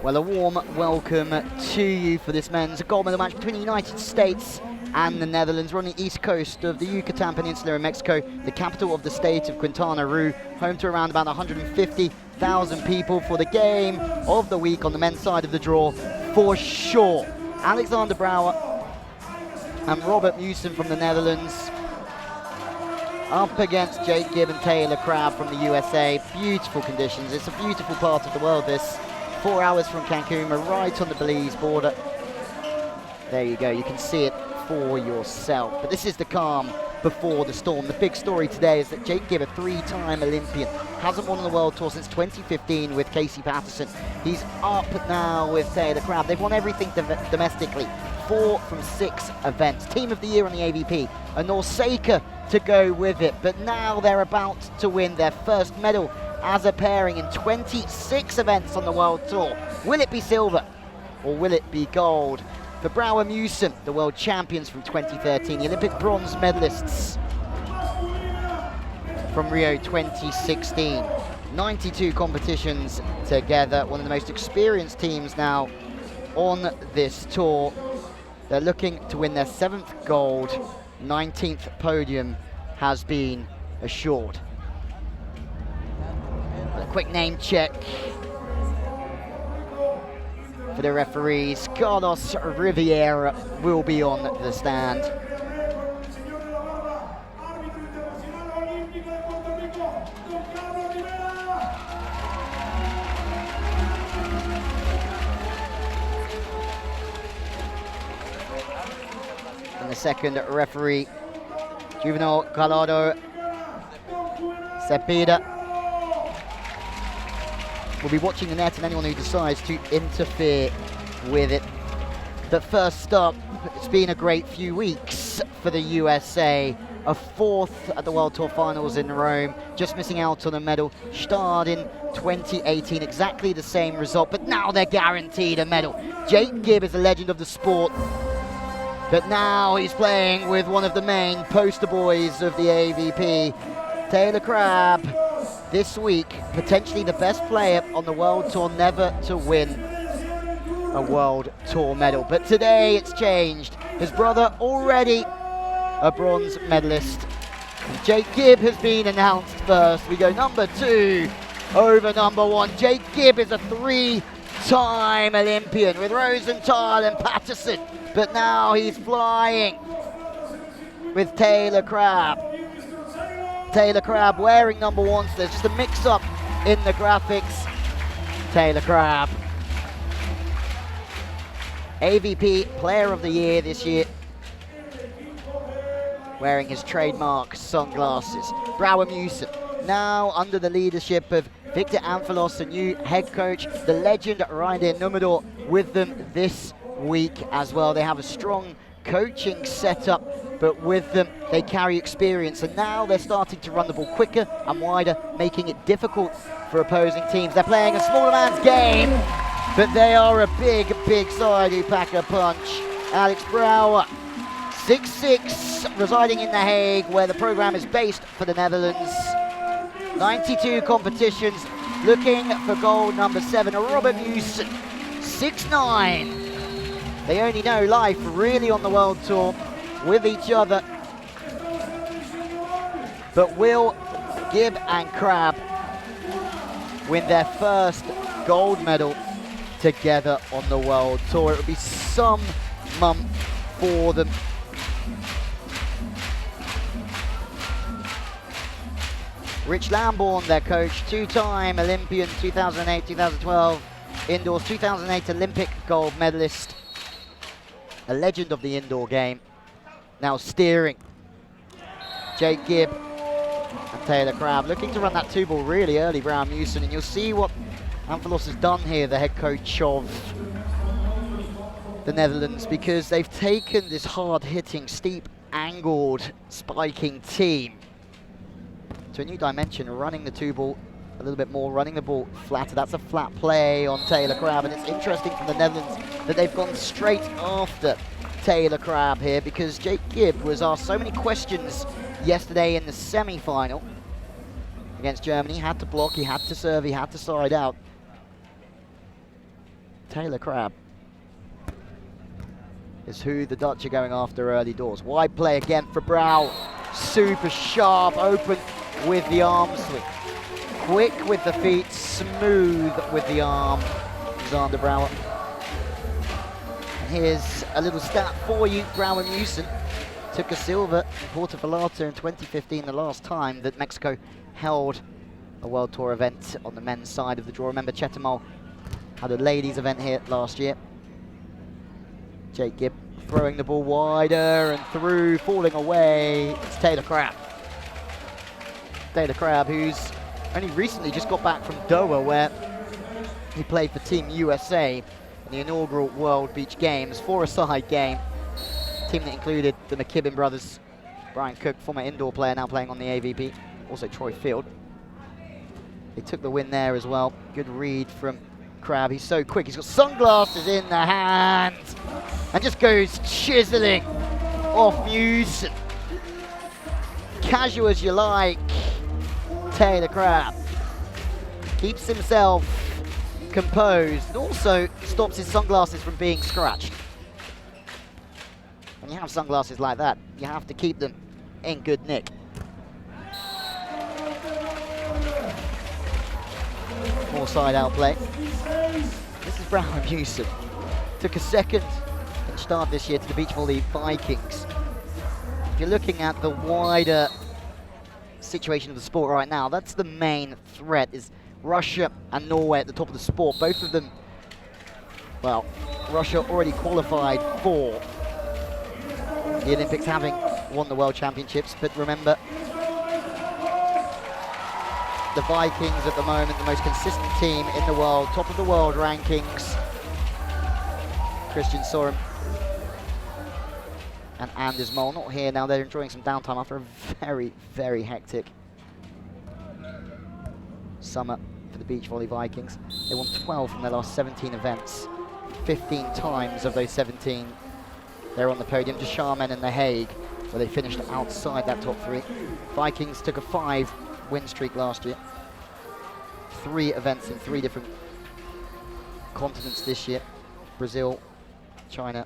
Well, a warm welcome to you for this men's gold medal match between the United States and the Netherlands. We're on the east coast of the Yucatan Peninsula in Mexico, the capital of the state of Quintana Roo, home to around about 150,000 people for the game of the week on the men's side of the draw, for sure. Alexander Brouwer and Robert Meeuwsen from the Netherlands up against Jake Gibb and Taylor Crabb from the USA. Beautiful conditions. It's a beautiful part of the world, this. 4 hours from Cancun, we're right on the Belize border. There you go, you can see it for yourself. But this is the calm before the storm. The big story today is that Jake Gibb, a three-time Olympian, hasn't won on the World Tour since 2015 with Casey Patterson. He's up now with Taylor Crabb. They've won everything domestically. 4 from 6 events. Team of the year on the AVP. A Norseca to go with it. But now they're about to win their first medal as a pairing in 26 events on the World Tour. Will it be silver or will it be gold? For Brouwer Meeuwsen, the world champions from 2013, the Olympic bronze medalists from Rio 2016. 92 competitions together, one of the most experienced teams now on this tour. They're looking to win their 7th gold, 19th podium has been assured. A quick name check for the referees. Carlos Riviera will be on the stand. And the second referee, Juvenal Gallardo Cepeda, will be watching the net and anyone who decides to interfere with it. But first up, it's been a great few weeks for the USA. A 4th at the World Tour Finals in Rome, just missing out on a medal. Stade in 2018, exactly the same result, but now they're guaranteed a medal. Jake Gibb is a legend of the sport, but now he's playing with one of the main poster boys of the AVP, Taylor Crabb. This week, potentially the best player on the World Tour never to win a World Tour medal. But today it's changed. His brother already a bronze medalist. And Jake Gibb has been announced first. We go number 2 over number 1. Jake Gibb is a 3-time Olympian with Rosenthal and Patterson. But now he's flying with Taylor Crabb. Taylor Crabb wearing number 1, so there's just a mix-up in the graphics. Taylor Crabb, AVP Player of the Year this year, wearing his trademark sunglasses. Brouwer Meeuwsen, now under the leadership of Victor Amphilos, a new head coach, the legend Ryder Numedor with them this week as well. They have a strong coaching setup, but with them they carry experience, and now they're starting to run the ball quicker and wider, making it difficult for opposing teams. They're playing a smaller man's game, but they are a big side who pack a punch. Alex Brouwer, 6'6", residing in The Hague, where the program is based for the Netherlands. 92 competitions, looking for gold number 7. Robert Meeuwsen, 6'9". They only know life really on the World Tour with each other. But will Gibb and Crabb win their first gold medal together on the World Tour? It would be some month for them. Rich Lambourne, their coach, 2-time Olympian, 2008, 2012 indoors, 2008 Olympic gold medalist. A legend of the indoor game, now steering Jake Gibb and Taylor Crabb, looking to run that 2-ball really early, Brouwer Meeuwsen, and you'll see what Amphilos has done here, the head coach of the Netherlands, because they've taken this hard-hitting, steep-angled, spiking team to a new dimension, running the 2-ball a little bit more, running the ball flatter. That's a flat play on Taylor Crabb, and it's interesting from the Netherlands that they've gone straight after Taylor Crabb here, because Jake Gibb was asked so many questions yesterday in the semi-final against Germany. He had to block, he had to serve, he had to side out. Taylor Crabb is who the Dutch are going after early doors. Wide play again for Brouwer. Super sharp, open with the arm swing. Quick with the feet, smooth with the arm. Xander Brouwer. And here's a little stat for you. Brouwer Meeuwsen took a silver in Puerto Vallarta in 2015, the last time that Mexico held a World Tour event on the men's side of the draw. Remember, Chetumal had a ladies event here last year. Jake Gibb throwing the ball wider and through, falling away. It's Taylor Crabb. Taylor Crabb, who's only recently just got back from Doha, where he played for Team USA in the inaugural World Beach Games, four-a-side game. Team that included the McKibben brothers, Brian Cook, former indoor player, now playing on the AVP, also Troy Field. They took the win there as well. Good read from Crabb. He's so quick. He's got sunglasses in the hand and just goes chiseling off Meeuwsen. Casual as you like, Taylor Crabb keeps himself composed and also stops his sunglasses from being scratched. When you have sunglasses like that, you have to keep them in good nick. More side out play. This is Brouwer Meeuwsen. Took a second in start this year to the Beach Volley Vikings. If you're looking at the wider situation of the sport right now, that's the main threat, is Russia and Norway at the top of the sport. Both of them, well, Russia already qualified for the Olympics, having won the World Championships, but remember, the Vikings at the moment, the most consistent team in the world, top of the world rankings. Christian Sorum and Anders Mol not here now. They're enjoying some downtime after a very, very hectic summer for the Beach Volley Vikings. They won 12 from their last 17 events. 15 times of those 17 they're on the podium. Just Charmin and The Hague, where they finished outside that top three. Vikings took a 5-win streak last year. 3 events in 3 different continents this year. Brazil, China,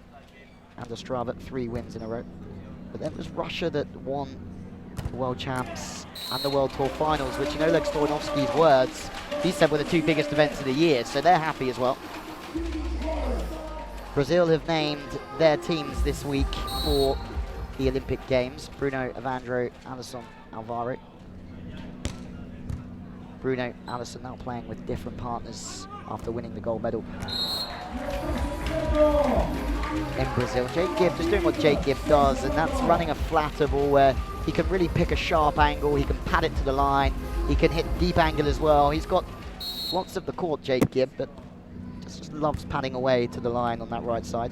and Australia, 3 wins in a row. But then there's Russia that won the World Champs and the World Tour Finals, which, you know, Oleg Stoyanovsky's words, he said were the 2 biggest events of the year, so they're happy as well. Brazil have named their teams this week for the Olympic Games. Bruno, Evandro, Alisson, Alvaro. Bruno, Alisson now playing with different partners after winning the gold medal in Brazil. Jake Gibb just doing what Jake Gibb does, and that's running a flatter ball where he can really pick a sharp angle, he can pad it to the line, he can hit deep angle as well. He's got lots of the court, Jake Gibb, but just loves padding away to the line on that right side.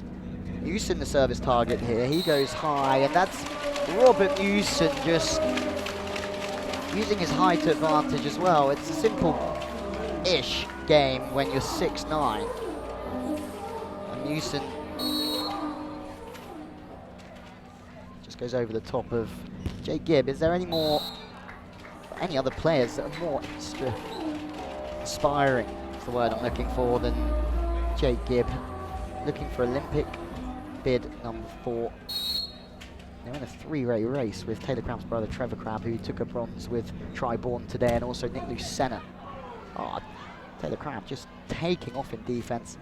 Meeuwsen the service target here. He goes high, and that's Robert Meeuwsen just using his height advantage as well. It's a simple-ish game when you're 6'9". And Meeuwsen just goes over the top of Jake Gibb. Is there any other players that are more extra inspiring, is the word I'm looking for, than Jake Gibb? Looking for Olympic bid number 4. They're in a 3-way race with Taylor Crabb's brother Trevor Crabb, who took a bronze with Tri-Born today, and also Nick Lucena. Oh, Taylor Crabb just taking off in defense.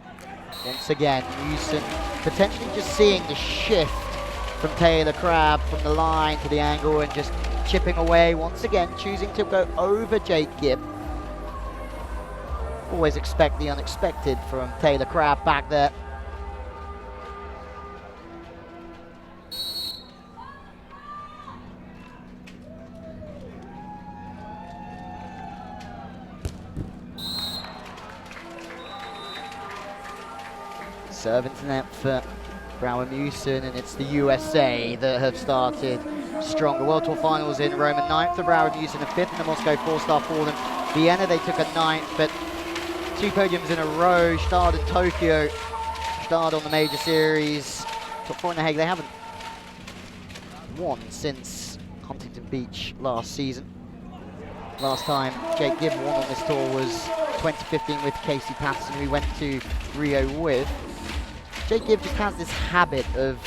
Once again, Meeuwsen potentially just seeing the shift from Taylor Crabb from the line to the angle and just chipping away. Once again, choosing to go over Jake Gibb. Always expect the unexpected from Taylor Crabb back there. Serve into net for Brouwer Meeuwsen, and it's the USA that have started stronger. World Tour Finals in Rome, 9th for Brouwer Meeuwsen, a 5th in the Moscow 4-star for them. Vienna they took a 9th, but 2 podiums in a row. Stade in Tokyo, Stade on the major series. Top 4 in The Hague. They haven't won since Huntington Beach last season. Last time Jake Gibb won on this tour was 2015 with Casey Patterson, who we went to Rio with. Jake Gibb just has this habit of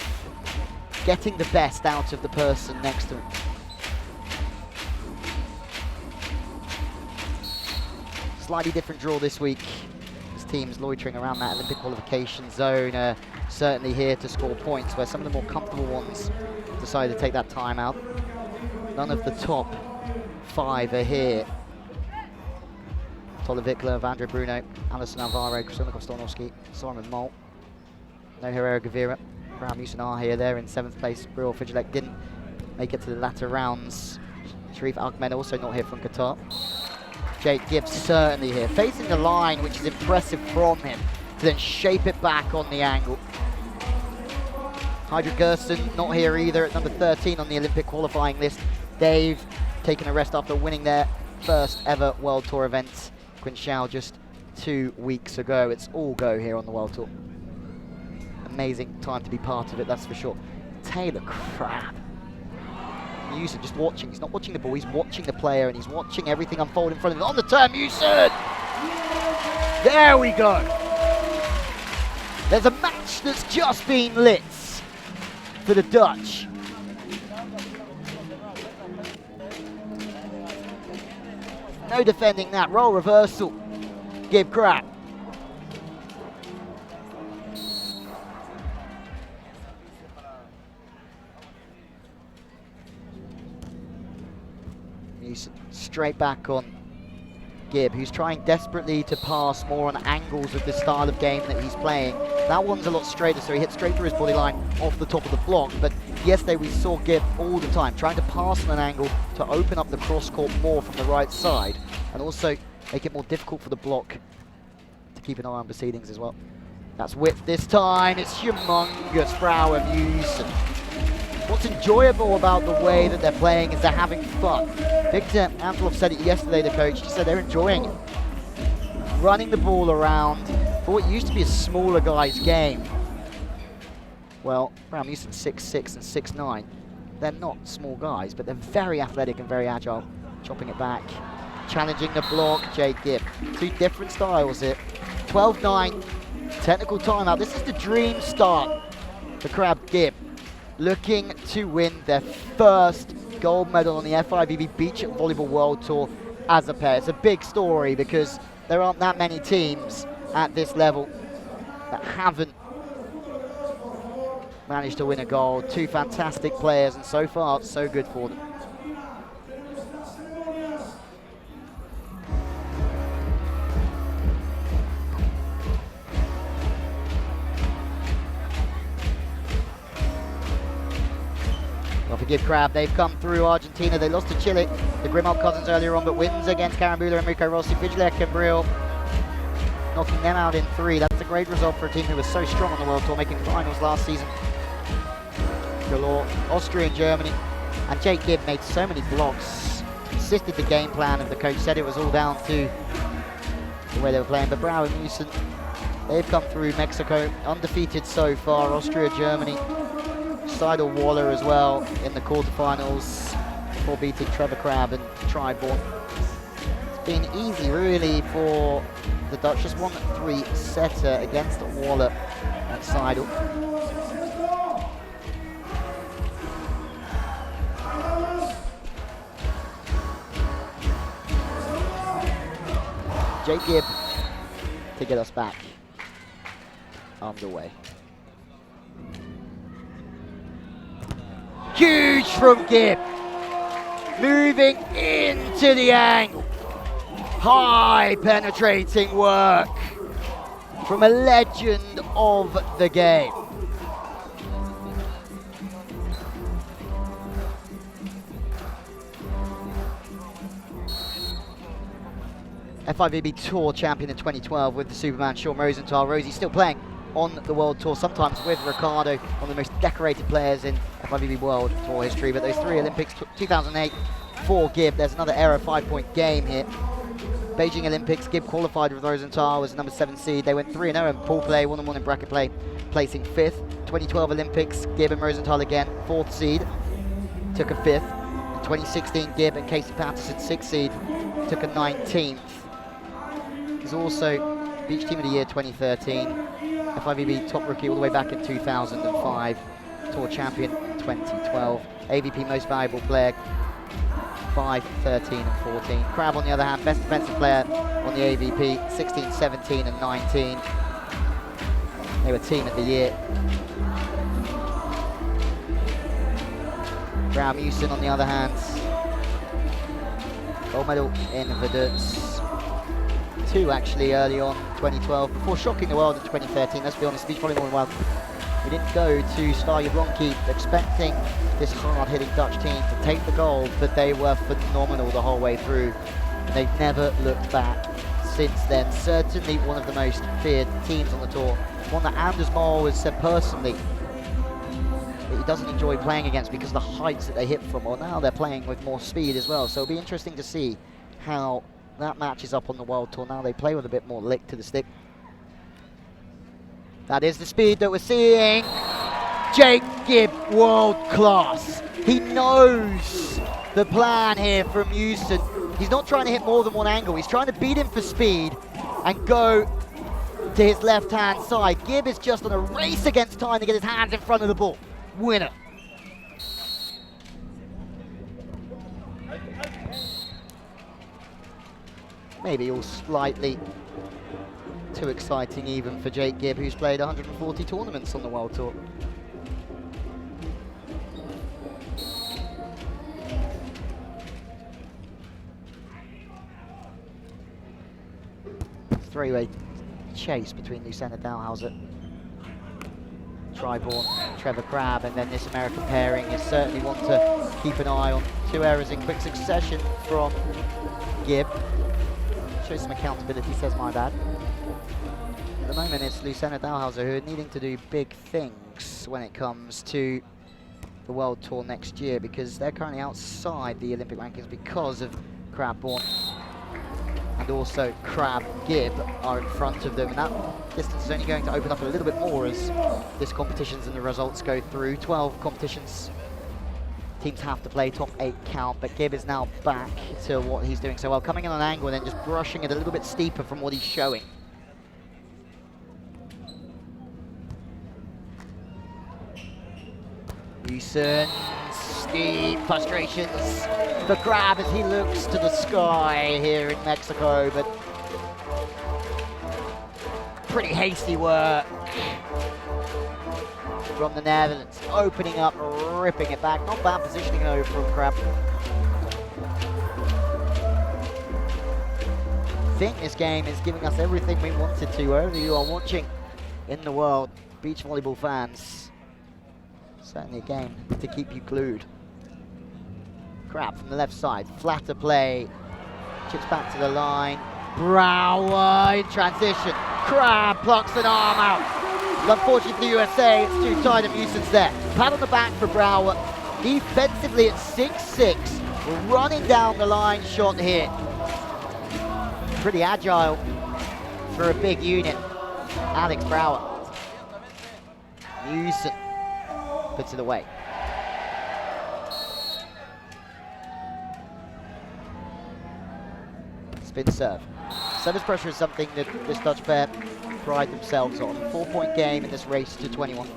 getting the best out of the person next to him. Slightly different draw this week. This team's loitering around that Olympic qualification zone, certainly here to score points, where some of the more comfortable ones decided to take that time out. None of the top 5 are here. Tolle Vikler, Vandre Bruno, Alison Alvaro, Kristina Kostornowski, Simon Mol, no Herrera Gavira. Meeuwsen are here. They're in 7th place. Brouwer Fijilek didn't make it to the latter rounds. Sharif Ahmed also not here from Qatar. Jake Gibb certainly here, facing the line, which is impressive from him, to then shape it back on the angle. Hydra Gersten not here either at number 13 on the Olympic qualifying list. They've taken a rest after winning their first ever World Tour event, Quinchao, just 2 weeks ago. It's all go here on the World Tour. Amazing time to be part of it, that's for sure. Taylor Crabb. Meeuwsen just watching. He's not watching the ball, he's watching the player, and he's watching everything unfold in front of him. On the turn, Meeuwsen! There we go! There's a match that's just been lit for the Dutch. No defending that. Role reversal. Gibb Crabb. Straight back on Gibb, who's trying desperately to pass more on angles of the style of game that he's playing. That one's a lot straighter, so he hits straight through his body line off the top of the block. But yesterday we saw Gibb all the time trying to pass on an angle to open up the cross court more from the right side, and also make it more difficult for the block to keep an eye on proceedings as well. That's width this time. It's humongous. Brouwer, Meeuwsen. What's enjoyable about the way that they're playing is they're having fun. Victor Antolov said it yesterday, the coach. He said they're enjoying it. Running the ball around for what used to be a smaller guy's game. Well, Meeuwsen 6'6" and 6'9". They're not small guys, but they're very athletic and very agile. Chopping it back. Challenging the block, Jake Gibb. 2 different styles here. 12-9, technical timeout. This is the dream start for Crabb Gibb, looking to win their first gold medal on the FIVB Beach Volleyball World Tour as a pair. It's a big story because there aren't that many teams at this level that haven't managed to win a gold. 2 fantastic players, and so far, so good for them. Well, for Gibb Crabb, they've come through Argentina. They lost to Chile, the Grimald cousins earlier on, but wins against Karambula, Enrico Rossi, Fijilek and Brill, knocking them out in 3. That's a great result for a team who was so strong on the World Tour, making finals last season. Galore, Austria and Germany. And Jake Gibb made so many blocks, assisted the game plan of the coach, said it was all down to the way they were playing. But Brouwer and Meeuwsen, they've come through Mexico, undefeated so far, Austria, Germany. Seidel Waller as well in the quarterfinals before beating Trevor Crabb and Triborn. It's been easy really for the Dutch, just 1-3 setter against Waller and Seidel. Jake Gibb to get us back underway. Huge from Gibb, moving into the angle. High penetrating work from a legend of the game. FIVB Tour champion in 2012 with the Superman Sean Rosenthal. Rosie's still playing on the World Tour, sometimes with Ricardo, one of the most decorated players in FIVB World Tour history. But those 3 Olympics, 2008 for Gibb. There's another error 5-point game here. Beijing Olympics, Gibb qualified with Rosenthal as number 7 seed. They went 3-0 in pool play, 1-1 in bracket play, placing 5th. 2012 Olympics, Gibb and Rosenthal again, 4th seed, took a 5th. In 2016, Gibb and Casey Patterson, 6th seed, took a 19th. He's also Beach Team of the Year 2013, FIVB top rookie all the way back in 2005, Tour champion 2012, AVP most valuable player 5, 13 and 14. Crabb on the other hand, best defensive player on the AVP, 16, 17 and 19. They were Team of the Year. Meeuwsen on the other hand, gold medal in Verdutz. 2 actually early on, 2012, before shocking the world in 2013. Let's be honest, beach volleyball world. We didn't go to Star Jablonki expecting this hard-hitting Dutch team to take the gold, but they were phenomenal the whole way through. And they've never looked back since then. Certainly one of the most feared teams on the tour. One that Anders Mol has said personally that he doesn't enjoy playing against because of the heights that they hit from. Well, now they're playing with more speed as well, so it'll be interesting to see how that matches up on the World Tour. Now they play with a bit more lick to the stick. That is the speed that we're seeing. Jake Gibb, world class. He knows the plan here from Meeuwsen. He's not trying to hit more than one angle. He's trying to beat him for speed and go to his left-hand side. Gibb is just on a race against time to get his hands in front of the ball. Winner. Maybe all slightly too exciting even for Jake Gibb, who's played 140 tournaments on the World Tour. Three-way chase between Lucena Dalhouser, Triborn, Trevor Crabb, and then this American pairing is certainly one to keep an eye on. 2 errors in quick succession from Gibb. Shows some accountability, says my bad. At the moment it's Lucena Dalhouser who are needing to do big things when it comes to the World Tour next year, because they're currently outside the Olympic rankings because of Crabborn. And also Crabb Gibb are in front of them, and that distance is only going to open up a little bit more as this competitions and the results go through. 12 competitions. Teams have to play top 8 count, but Gibb is now back to what he's doing so well, coming in on an angle and then just brushing it a little bit steeper from what he's showing. Meeuwsen, steep frustrations for Crabb as he looks to the sky here in Mexico, but pretty hasty work from the Netherlands, opening up, ripping it back. Not bad positioning though from Crabb. I think this game is giving us everything we wanted to. Wherever you are watching in the world, beach volleyball fans, certainly a game to keep you glued. Crabb from the left side, flatter play, chips back to the line. Brouwer in transition. Crabb plucks an arm out. Unfortunately for the USA, it's too tight and Meeuwsen's there. Pat on the back for Brouwer. Defensively at 6-6, running down the line shot here. Pretty agile for a big unit. Alex Brouwer. Meeuwsen puts it away. Spin serve. Service pressure is something that this Dutch pair pride themselves on. 4-point game in this race to 21.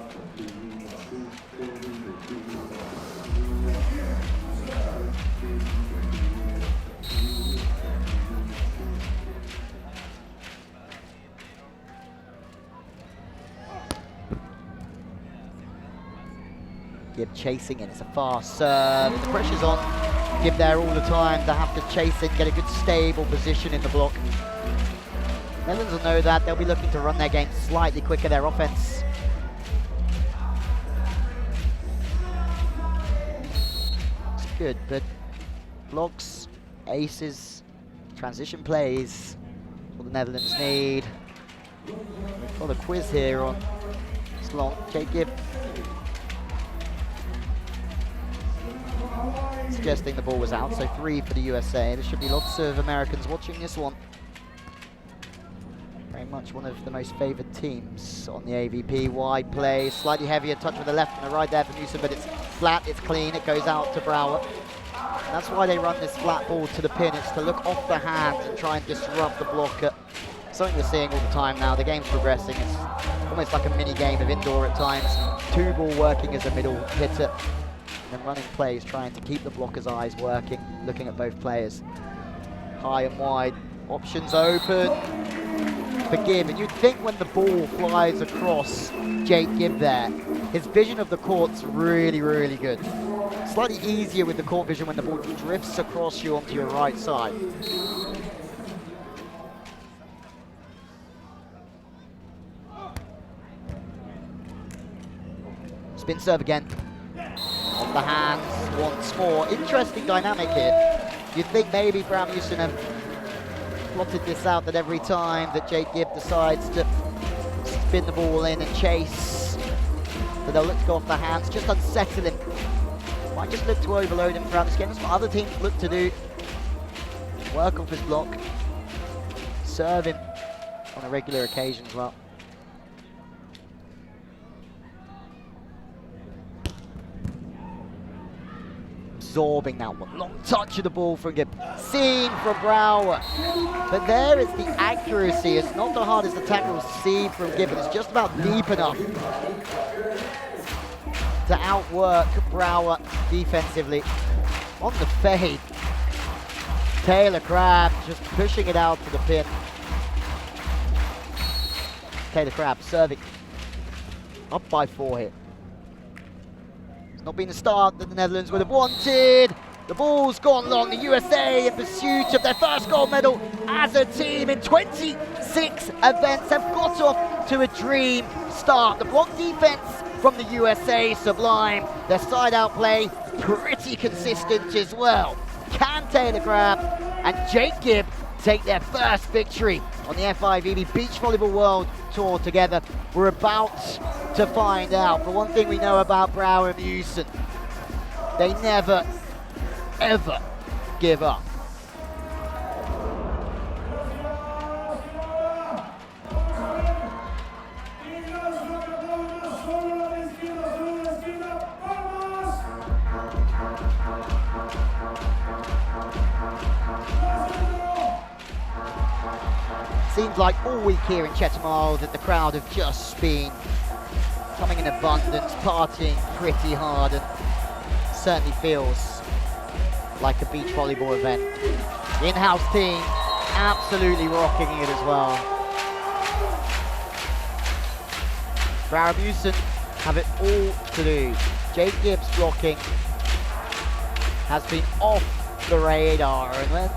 Gibb chasing in, it's a fast serve. The pressure's on. Gibb there all the time to have to chase it, get a good stable position in the block. Netherlands will know that. They'll be looking to run their game slightly quicker, their offense. It's good, but blocks, aces, transition plays, what the Netherlands need. We've got a quiz here on Slot. Jake Gibb suggesting the ball was out, so 3 for the USA. There should be lots of Americans watching this one. Very much one of the most favoured teams on the AVP. Wide play, slightly heavier touch with the left and the right there for Meeuwsen, but it's flat, it's clean, it goes out to Brouwer. That's why they run this flat ball to the pin. It's to look off the hands and try and disrupt the blocker. Something we're seeing all the time now. The game's progressing. It's almost like a mini game of indoor at times. Two ball working as a middle hitter. And then running plays, trying to keep the blocker's eyes working, looking at both players. High and wide. Options open for Gibb. And you'd think when the ball flies across Jake Gibb there, his vision of the court's really, really good. Slightly easier with the court vision when the ball drifts across you onto your right side. Spin serve again. On the hands once more. Interesting dynamic here. You'd think maybe Meeuwsen have plotted this out, that every time that Jake Gibb decides to spin the ball in and chase, that they'll look to go off the hands, just unsettle him. Might just look to overload him throughout this game. That's what other teams look to do. Work off his block. Serve him on a regular occasion as well. Absorbing that one. Long touch of the ball from Gibb. Seen from Brouwer. But there is the accuracy. It's not the hardest attack we'll see from Gibb, but it's just about deep enough to outwork Brouwer defensively. On the fade, Taylor Crabb just pushing it out to the pin. Taylor Crabb serving. Up by 4 here. It's not been the start that the Netherlands would have wanted. The ball's gone long. The USA, in pursuit of their first gold medal as a team in 26 events, have got off to a dream start. The block defense from the USA, sublime. Their side-out play, pretty consistent as well. Can Taylor Crabb and Jake Gibb take their first victory on the FIVB Beach Volleyball World Tour together? We're about to find out. But one thing we know about Brouwer and Meeuwsen, they never, ever give up. Seems like all week here in Chetumal that the crowd have just been coming in abundance, partying pretty hard, and certainly feels like a beach volleyball event. The in-house team absolutely rocking it as well. Brouwer and Meeuwsen have it all to do. Jake Gibb's blocking has been off the radar, and when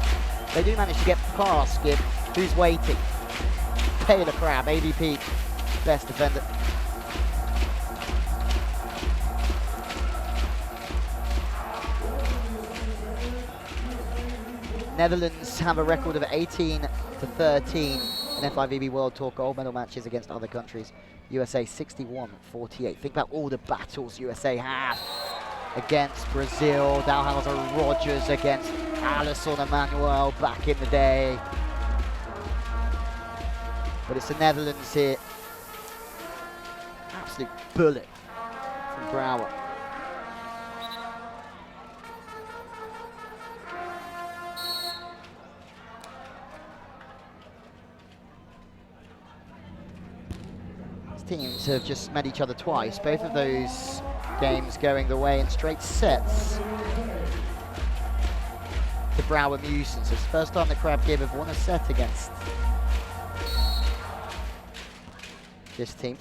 they do manage to get past Gibb, who's waiting? Taylor Crabb, AVP, best defender. Netherlands have a record of 18-13 in FIVB World Tour gold medal matches against other countries. USA 61-48. Think about all the battles USA had against Brazil. Dalhouser Rogers against Alisson Emmanuel back in the day. But it's the Netherlands here. Absolute bullet from Brouwer. These teams have just met each other twice. Both of those games going the way in straight sets to Brouwer Meeuwsen. So it's the first time that Crabb Gibb have won a set against this team.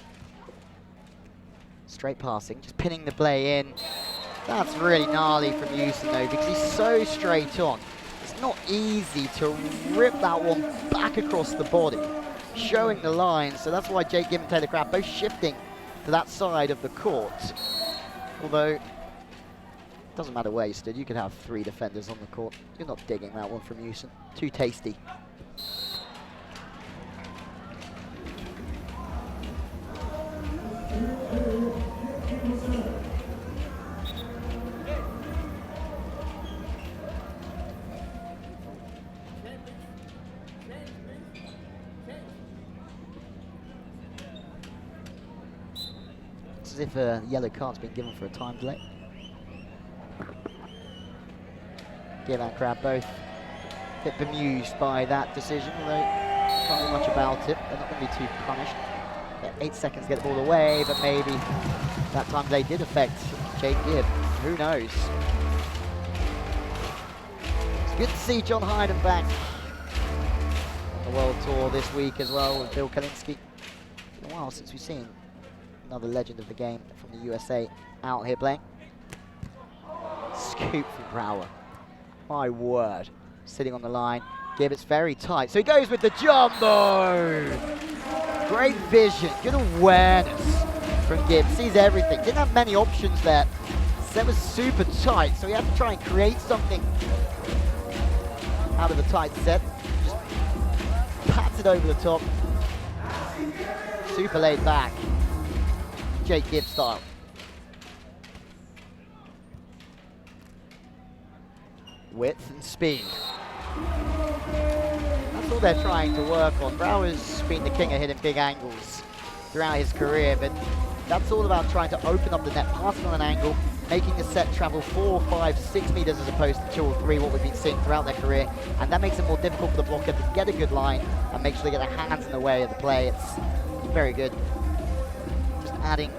Straight passing, just pinning the play in. That's really gnarly from Meeuwsen though, because he's so straight on. It's not easy to rip that one back across the body, showing the line. So that's why Jake Gibb and Taylor Crabb both shifting to that side of the court. Although, it doesn't matter where you stood, you could have 3 defenders on the court. You're not digging that one from Meeuwsen. Too tasty. It's as if a yellow card's been given for a time delay. Gibb and Crabb both a bit bemused by that decision, although can't do much about it. They're not going to be too punished. 8 seconds to get the ball away, but maybe that time they did affect Gibb. Who knows? It's good to see John Hyden back on the World Tour this week as well with Bill Kalinske. It's been a while since we've seen another legend of the game from the USA out here playing. Scoop from Brouwer. My word. Sitting on the line. Gibb, it's very tight. So he goes with the jumbo. Great vision. Good awareness from Gibb. Sees everything. Didn't have many options there. Set was super tight, so he had to try and create something out of the tight set. Just pats it over the top. Super laid back. Jake Gibb style. Width and speed. That's all they're trying to work on. Brouwer's been the king of hitting big angles throughout his career, but that's all about trying to open up the net, passing on an angle, making the set travel 4, 5, 6 meters as opposed to 2 or 3, what we've been seeing throughout their career, and that makes it more difficult for the blocker to get a good line and make sure they get their hands in the way of the play. It's very good. Just adding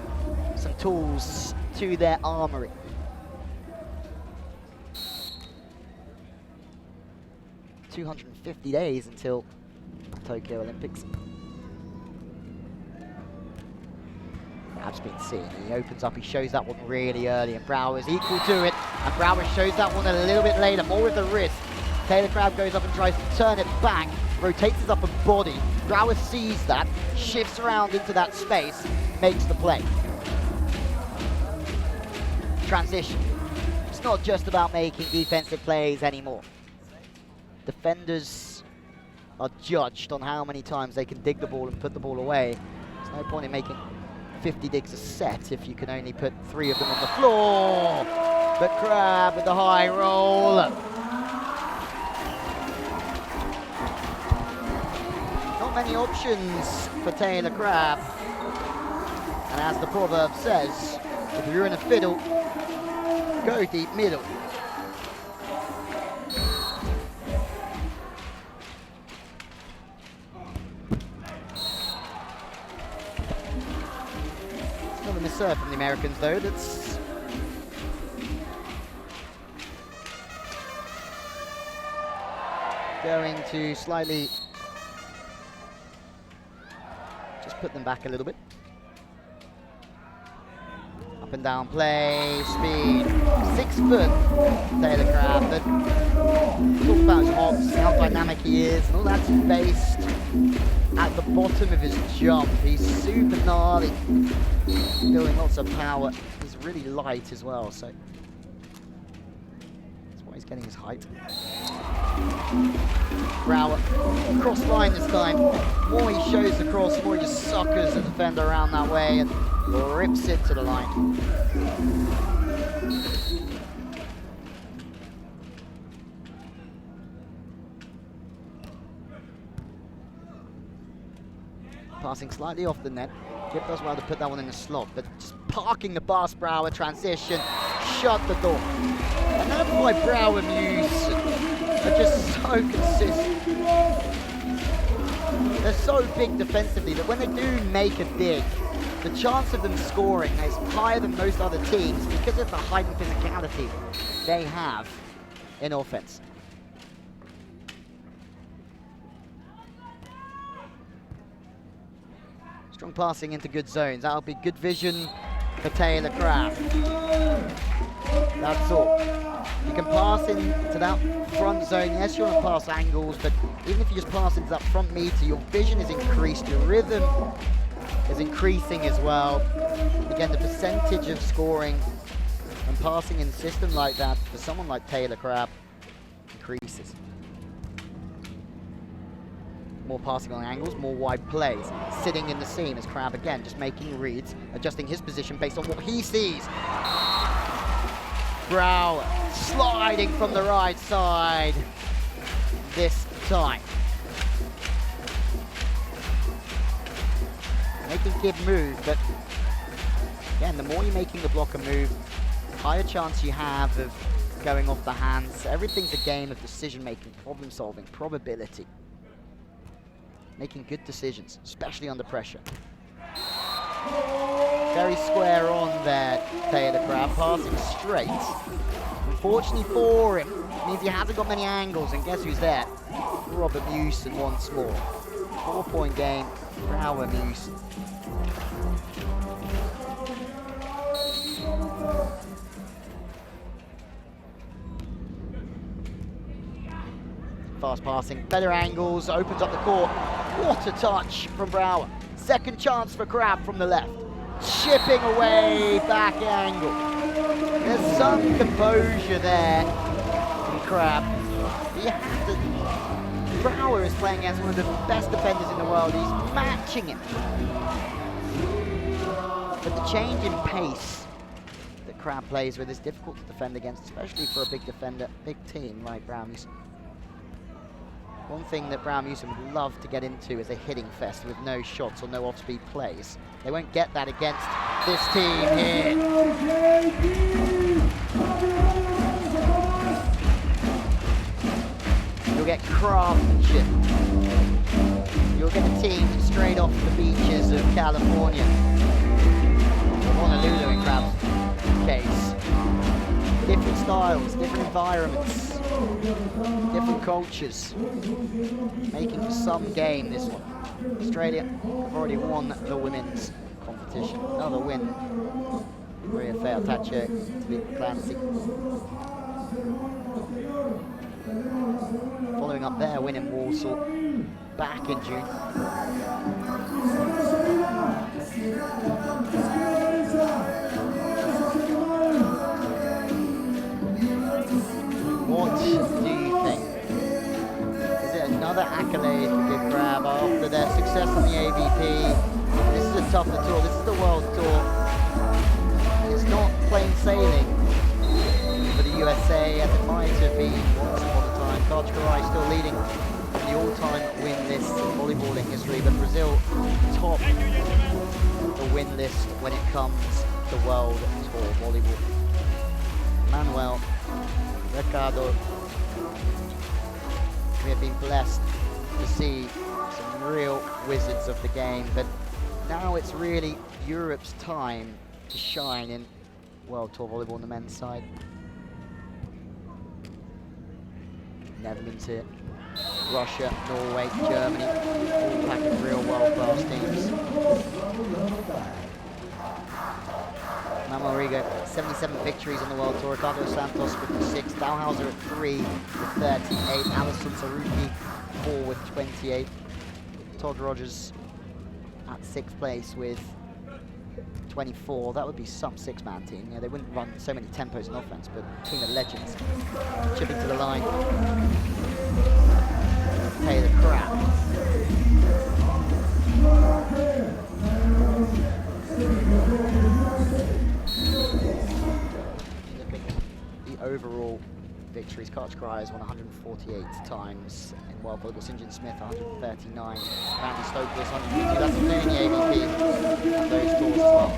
some tools to their armory. $250 days until Tokyo Olympics. Crabb's been seen. He opens up, he shows that one really early, and Brouwer's equal to it. And Brouwer shows that one a little bit later, more with the wrist. Taylor Crabb goes up and tries to turn it back, rotates his upper body. Brouwer sees that, shifts around into that space, makes the play. Transition. It's not just about making defensive plays anymore. Defenders are judged on how many times they can dig the ball and put the ball away. There's no point in making 50 digs a set if you can only put 3 of them on the floor. But Crabb with the high roll. Not many options for Taylor Crabb. And as the proverb says, if you're in a fiddle, go deep middle. Serve from the Americans though, that's going to slightly just put them back a little bit. Up and down play, speed, 6 foot Taylor Crabb, but talk about his hops, how dynamic he is, and all that's based at the bottom of his jump. He's super gnarly, building lots of power. He's really light as well, so that's why he's getting his height. Brouwer, cross line this time. The more he shows the cross, the more he just suckers the defender around that way and rips it to the line. Passing slightly off the net. Gibb does well to put that one in the slot, but just parking the pass. Brouwer, transition, shut the door. And that's why Brouwer and Meeuwsen are just so consistent. They're so big defensively that when they do make a dig, the chance of them scoring is higher than most other teams because of the heightened physicality they have in offense. Strong passing into good zones. That'll be good vision for Taylor Crabb. That's all. You can pass into that front zone. Yes, you want to pass angles, but even if you just pass into that front meter, your vision is increased, your rhythm is increasing as well. Again, the percentage of scoring and passing in a system like that for someone like Taylor Crabb increases. More passing on angles, more wide plays. Sitting in the seam as Crabb again, just making reads, adjusting his position based on what he sees. Brouwer sliding from the right side this time. Making Gibb move, but again, the more you're making the blocker move, the higher chance you have of going off the hands. Everything's a game of decision-making, problem-solving, probability. Making good decisions, especially under pressure. Very square on there, Taylor Crabb, passing straight. Unfortunately for him, means he hasn't got many angles, and guess who's there? Robert Meeuwsen once more. 4-point game, Brouwer Meeuwsen. Fast passing, better angles, opens up the court. What a touch from Brouwer. Second chance for Crabb from the left. Chipping away, back angle. There's some composure there from Crabb. Brouwer is playing against one of the best defenders in the world. He's matching him. But the change in pace that Crabb plays with is difficult to defend against, especially for a big defender, big team like Meeuwsen. One thing that Meeuwsen would love to get into is a hitting fest with no shots or no off-speed plays. They won't get that against this team here. You'll get craftsmanship. You'll get a team straight off the beaches of California. Honolulu in Crabb's case. Different styles, different environments. Different cultures, making for some game this one. Australia have already won the women's competition. Another win. Maria Featache to beat Clancy. Following up their win in Warsaw back in June. What do you think? Is it another accolade for Gibb Crabb after their success on the AVP? This is a tougher tour. This is the World Tour. It's not plain sailing for the USA as it might have been once upon a time. Crabb still leading the all-time win list in volleyball in history, but Brazil top the win list when it comes to World Tour volleyball. Manuel Ricardo. We have been blessed to see some real wizards of the game, but now it's really Europe's time to shine in World Tour volleyball on the men's side. Netherlands here, Russia, Norway, Germany, all packing real world-class teams. Manuel Rigo, 77 victories on the World Tour. Ricardo Santos, 56. Dalhauser at 3 with 38. Alison Saruki, 4 with 28. Todd Rogers at 6th place with 24. That would be some 6-man team. Yeah, they wouldn't run so many tempos in offense, but team of legends. Chipping to the line. Taylor Crabb. The overall victories, Karchkrai has won 148 times in World Volleyball. St. John Smith 139. Randy Stokes 150. That's including the AVP and those tours as well.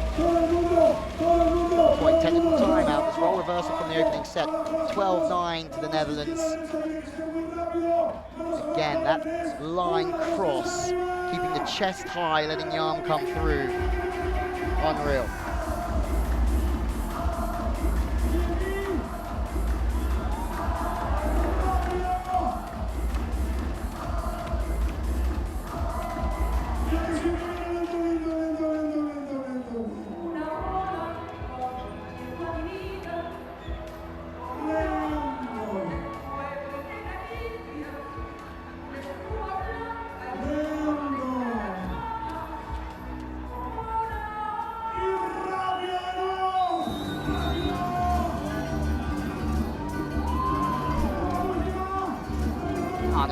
Quite technical timeout. This role reversal from the opening set. 12-9 to the Netherlands. Again, that line cross, keeping the chest high, letting the arm come through. Unreal.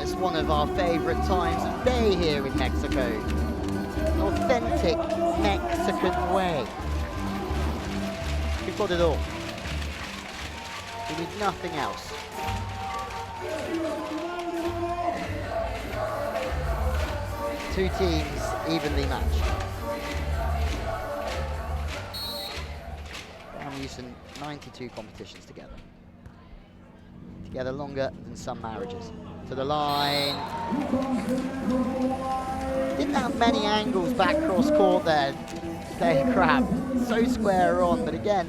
It's one of our favourite times of day here in Mexico. An authentic Mexican way. We've got it all. We need nothing else. Two teams evenly matched. Meeuwsen, 92 competitions together. together longer than some marriages. To the line. Didn't have many angles back cross court there, Crabb. So square on, but again,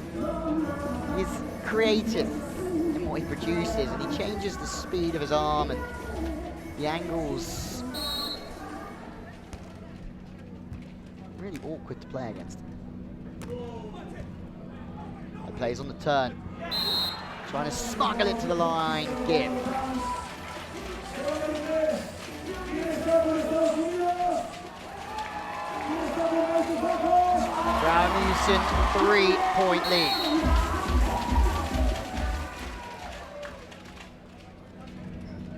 he's creative in what he produces, and he changes the speed of his arm and the angles. Really awkward to play against. He plays on the turn. Trying to smuggle it to the line, Gibb. Meeuwsen, 3-point lead.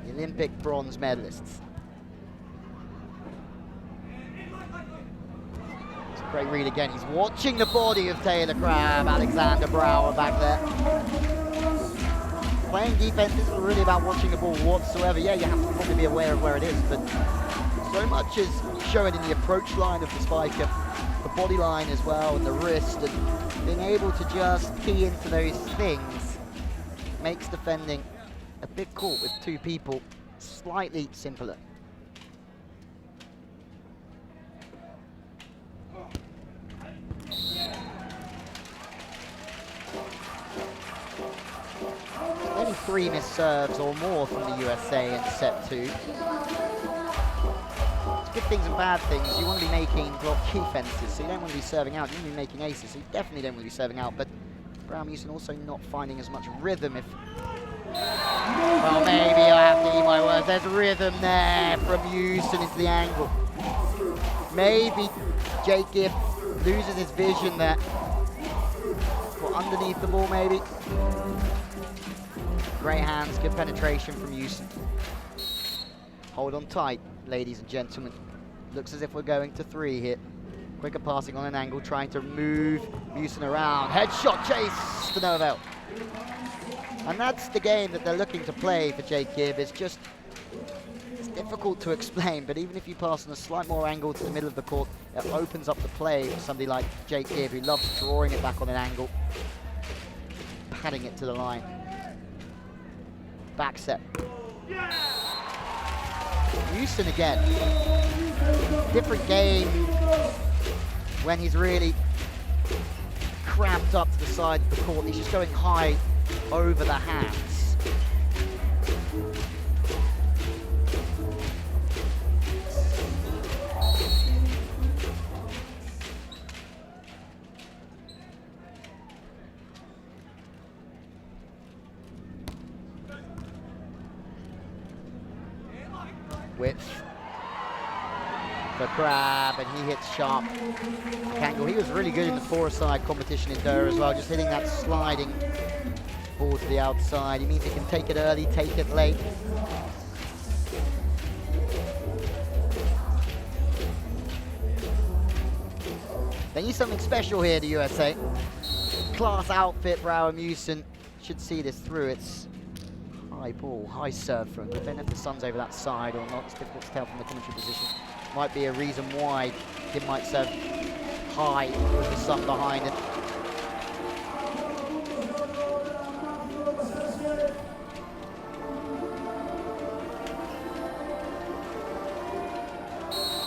The Olympic bronze medalists. It's a great read again. He's watching the body of Taylor Crabb, Alexander Brouwer back there. Playing defense isn't really about watching the ball whatsoever. Yeah, you have to probably be aware of where it is, but so much is shown in the approach line of the spiker, the body line as well, and the wrist, and being able to just key into those things makes defending a big court with two people slightly simpler. Only 3 missed serves or more from the USA in set 2. Good things and bad things. You want to be making block defenses, so you don't want to be serving out. You want to be making aces, so you definitely don't want to be serving out. But Meeuwsen also not finding as much rhythm. Well, maybe I have to eat my words. There's rhythm there from Meeuwsen into the angle. Maybe Jake Gibb loses his vision there. Or underneath the ball, maybe. Great hands, good penetration from Meeuwsen. Hold on tight, ladies and gentlemen. Looks as if we're going to 3 here. Quicker passing on an angle, trying to move Meeuwsen around. Headshot chase to no avail. And that's the game that they're looking to play for Jake Gibb. It's difficult to explain, but even if you pass on a slight more angle to the middle of the court, it opens up the play for somebody like Jake Gibb, who loves drawing it back on an angle, padding it to the line. Back set. Meeuwsen again. Different game when he's really cramped up to the side of the court. He's just going high over the hands. Width for Crabb, and he hits sharp angle. He was really good in the four-side competition in Doha as well, just hitting that sliding ball to the outside. He means he can take it early, take it late. They need something special here, the USA. Class outfit, Brouwer Meeuwsen should see this through. It's high ball, high serve from him. I don't know if the sun's over that side or not. It's difficult to tell from the commentary position. Might be a reason why Gibb might serve high with the sun behind it.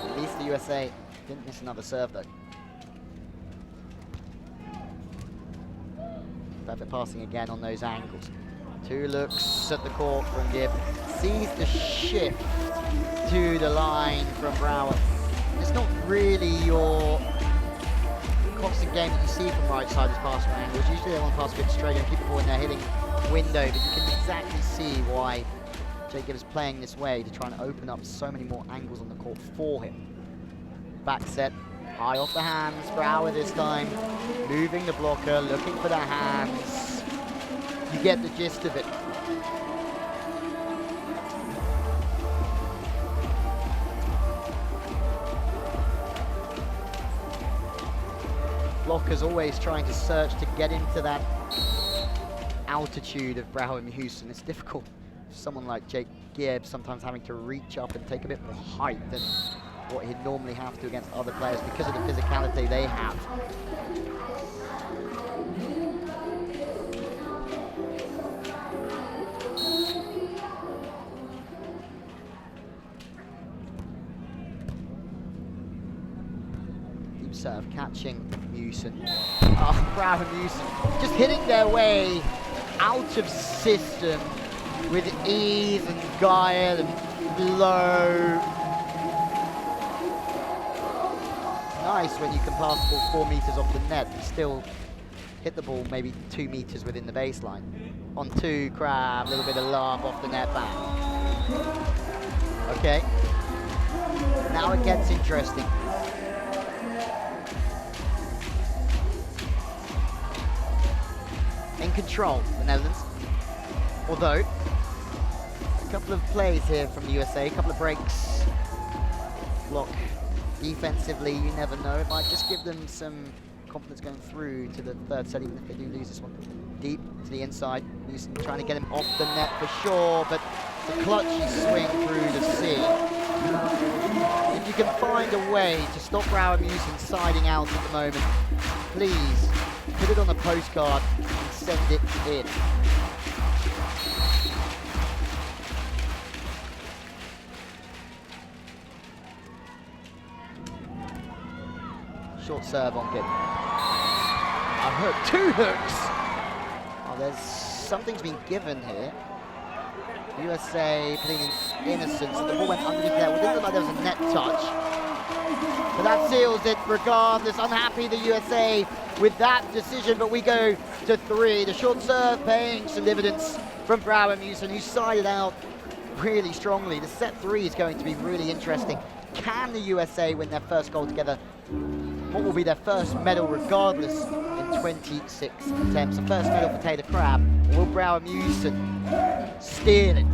At least the USA didn't miss another serve though. Perfect passing again on those angles. 2 looks at the court from Gibb. Sees the shift to the line from Brouwer. It's not really your constant game that you see from right siders passing angles. Usually they want to pass a bit straight and keep the ball in their hitting window, but you can exactly see why Jake Gibb is playing this way, to try and open up so many more angles on the court for him. Back set, high off the hands, Brouwer this time, moving the blocker, looking for the hands. You get the gist of it. Blockers always trying to search to get into that altitude of Brouwer Meeuwsen. It's difficult for someone like Jake Gibb, sometimes having to reach up and take a bit more height than what he'd normally have to against other players because of the physicality they have. serve, catching Meeuwsen. Oh, Crabb and Meeuwsen just hitting their way out of system with ease and guile and flow. Nice when you can pass the ball 4 meters off the net and still hit the ball maybe 2 meters within the baseline. On 2, Crabb, a little bit of lob off the net back. Okay. Now it gets interesting. In control, the Netherlands. Although, a couple of plays here from the USA, a couple of breaks. Block defensively, you never know. It might just give them some confidence going through to the third set, even if they do lose this one. Deep to the inside. Meeuwsen trying to get him off the net for sure, but the clutchy swing through the sea. If you can find a way to stop Brouwer Meeuwsen siding out at the moment, please put it on a postcard and send it in. Short serve on Gibb. A hook, 2 hooks! Oh, there's something's been given here. USA playing innocence. The ball went underneath there. It didn't look like there was a net touch. But that seals it regardless. Unhappy the USA with that decision, but we go to 3. The short serve paying some dividends from Brouwer Meeuwsen, who sided out really strongly. The set 3 is going to be really interesting. Can the USA win their first goal together? What will be their first medal regardless in 26 attempts? The first medal for Taylor Crabb. Will Brouwer Meeuwsen steal it?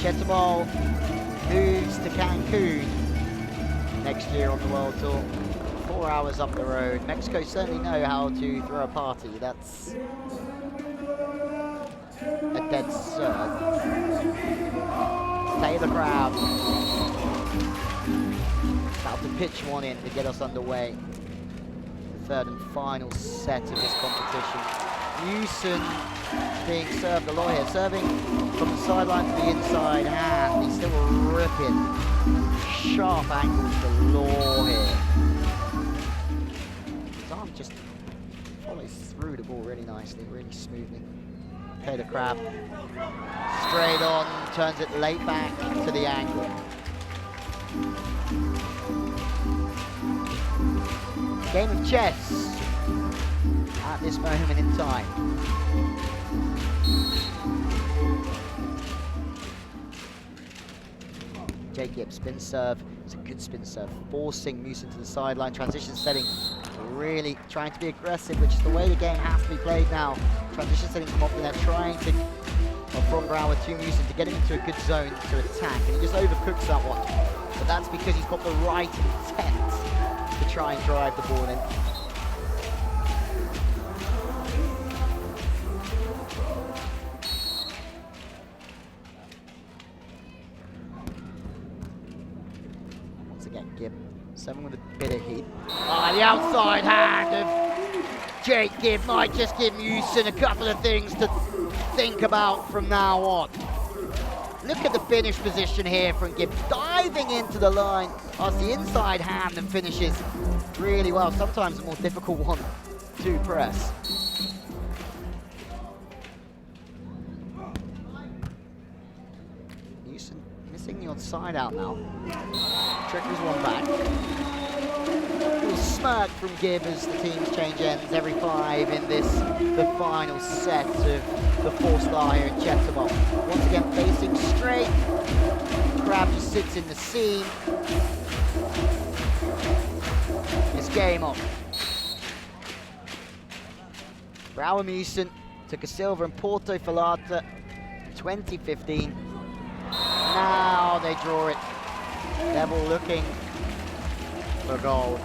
Chetumal moves to Cancun next year on the World Tour. 4 hours up the road. Mexico certainly know how to throw a party. That's a dead serve. Taylor Crabb about to pitch one in to get us underway. The third and final set of this competition. Meeuwsen being served a lot here, serving from the sideline to the inside hand. He's still ripping. Sharp angles galore here. His arm just follows through the ball really nicely, really smoothly. Taylor Crabb straight on, turns it late back to the angle. Game of chess at this moment in time. Gibb, spin serve. It's a good spin serve, forcing Meeuwsen to the sideline. Transition setting, really trying to be aggressive, which is the way the game has to be played now. Transition setting from off the net, trying to, from Brouwer to Meeuwsen to get him into a good zone to attack, and he just overcooks that one. But that's because he's got the right intent to try and drive the ball in. Gibb, serving with a bit of heat. Oh, the outside hand of Gibb might just give Meeuwsen a couple of things to think about from now on. Look at the finish position here from Gibb, diving into the line. Oh, it's the inside hand that finishes really well. Sometimes a more difficult one to press. Meeuwsen missing only on side out now. Trickery's one back. A little smirk from Gibb as the teams change ends every 5 in this, the final set of the 4-star here in Chetumal. Once again facing straight. Crabb just sits in the seam. It's game on. Brouwer Meeuwsen took a silver in Porto Falata 2015. Now they draw it. Level looking for gold.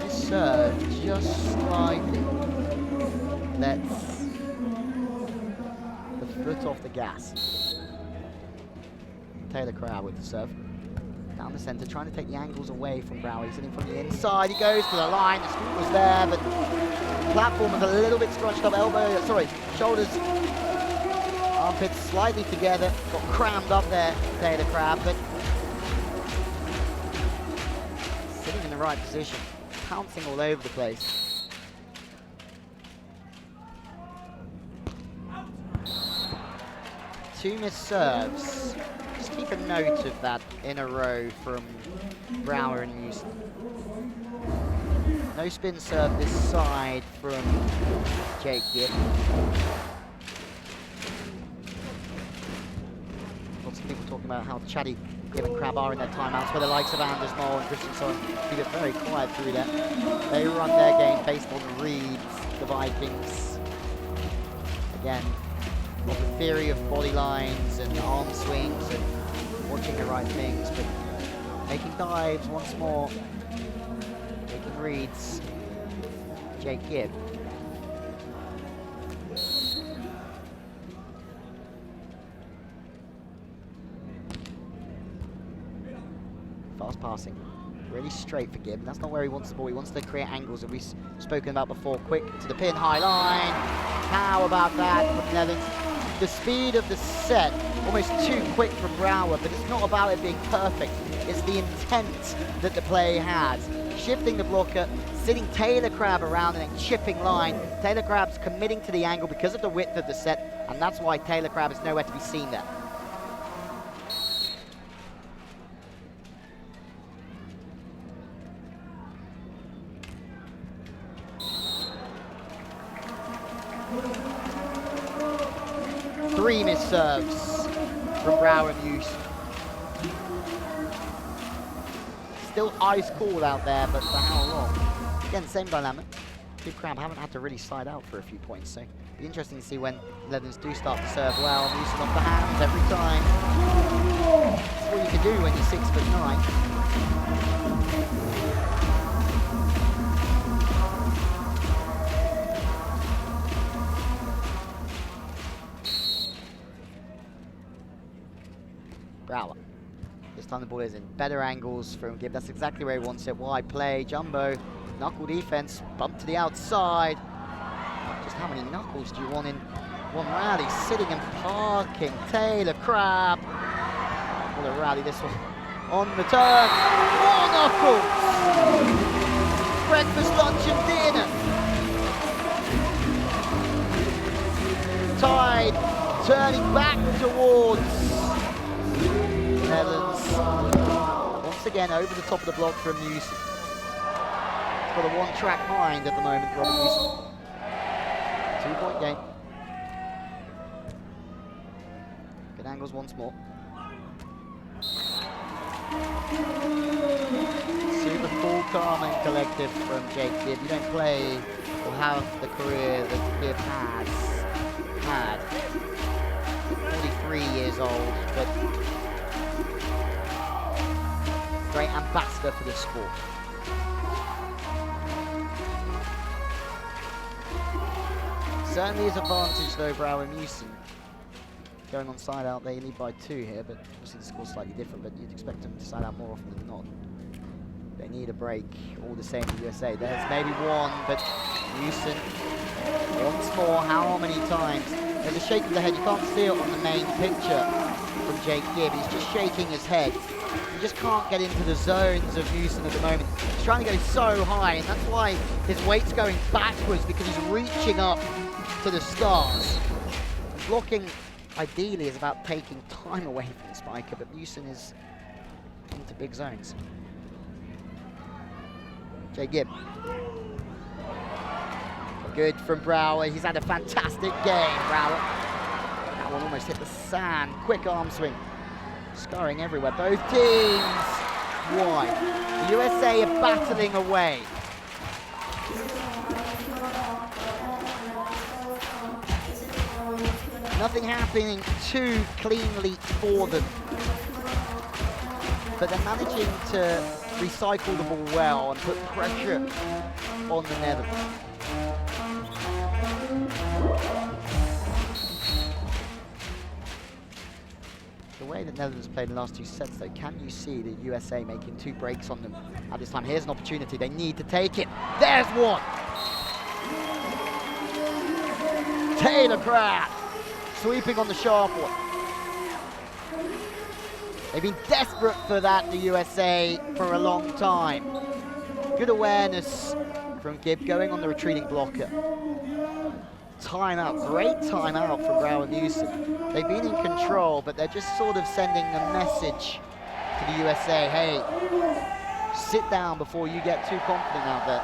This serve just slightly lets the foot off the gas. Taylor Crabb with the serve. Down the centre, trying to take the angles away from Brouwer. He's hitting from the inside. He goes to the line. The scoop was there, but the platform was a little bit scrunched up. Shoulders, armpits slightly together. Got crammed up there, Taylor Crabb, but sitting in the right position, pouncing all over the place. Two missed serves. Just keep a note of that in a row from Brouwer and Meeuwsen. No spin serve this side from Gibb. Lots of people talking about how chatty Gibb and Crabb are in their timeouts, where the likes of Anders Moll and Christian Son keep it very quiet through there. They run their game based on reads, the Vikings. Again, the theory of body lines and arm swings and watching the right things, but making dives once more, making reads. Gibb. Fast passing, really straight for Gibb. That's not where he wants the ball. He wants to create angles that we've spoken about before. Quick to the pin, high line. How about that from the Netherlands? The speed of the set, almost too quick from Brouwer, but it's not about it being perfect. It's the intent that the play has. Shifting the blocker, sitting Taylor Crabb around and then chipping line. Taylor Crabb's committing to the angle because of the width of the set, and that's why Taylor Crabb is nowhere to be seen there. Three missed serves from Brouwer and Meeuwsen. Still ice cool out there, but for how long? Again, same dynamic. Gibb Crabb haven't had to really slide out for a few points, so it'll be interesting to see when the Netherlands do start to serve well. Meeuwsen off the hands every time. That's what you can do when you're 6'9". Brouwer. This time the ball is in better angles from Gibb. That's exactly where he wants it. Wide play, jumbo, knuckle defense, bump to the outside. Just how many knuckles do you want in one rally? Sitting and parking. Taylor Crabb. What a rally this one. On the turn. More knuckles. Breakfast, lunch and dinner. Tide turning back towards Netherlands. Once again over the top of the block from Meeuwsen. He's got a one-track mind at the moment, Robert Meeuwsen. 2-point game. Good angles once more. Super cool, calm and collective from Gibb. You don't play or have the career that Gibb has had. 43 years old, but great ambassador for the sport. Certainly is advantage though, Brouwer and Meeuwsen. Going on side out, they lead by 2 here, but obviously the score's slightly different, but you'd expect them to side out more often than not. They need a break, all the same to USA. There's maybe one, but Meeuwsen once more, how many times? There's a shake of the head, you can't see it on the main picture. from Jake Gibb. He's just shaking his head. He just can't get into the zones of Meeuwsen at the moment. He's trying to go so high, and that's why his weight's going backwards, because he's reaching up to the stars. Blocking, ideally, is about taking time away from the spiker, but Meeuwsen is into big zones. Jake Gibb. Good from Brouwer. He's had a fantastic game, Brouwer. That one almost hit the sand. Quick arm swing. Scoring everywhere. Both teams wide. The USA are battling away. Nothing happening too cleanly for them. But they're managing to recycle the ball well and put pressure on the Netherlands. The way the Netherlands played in the last two sets, though, can you see the USA making 2 breaks on them at this time? Here's an opportunity. They need to take it. There's one. Taylor Crabb sweeping on the sharp one. They've been desperate for that, the USA, for a long time. Good awareness from Gibb going on the retreating blocker. Timeout, great timeout from Brouwer Meeuwsen. They've been in control, but they're just sort of sending a message to the USA, hey, sit down before you get too confident out there.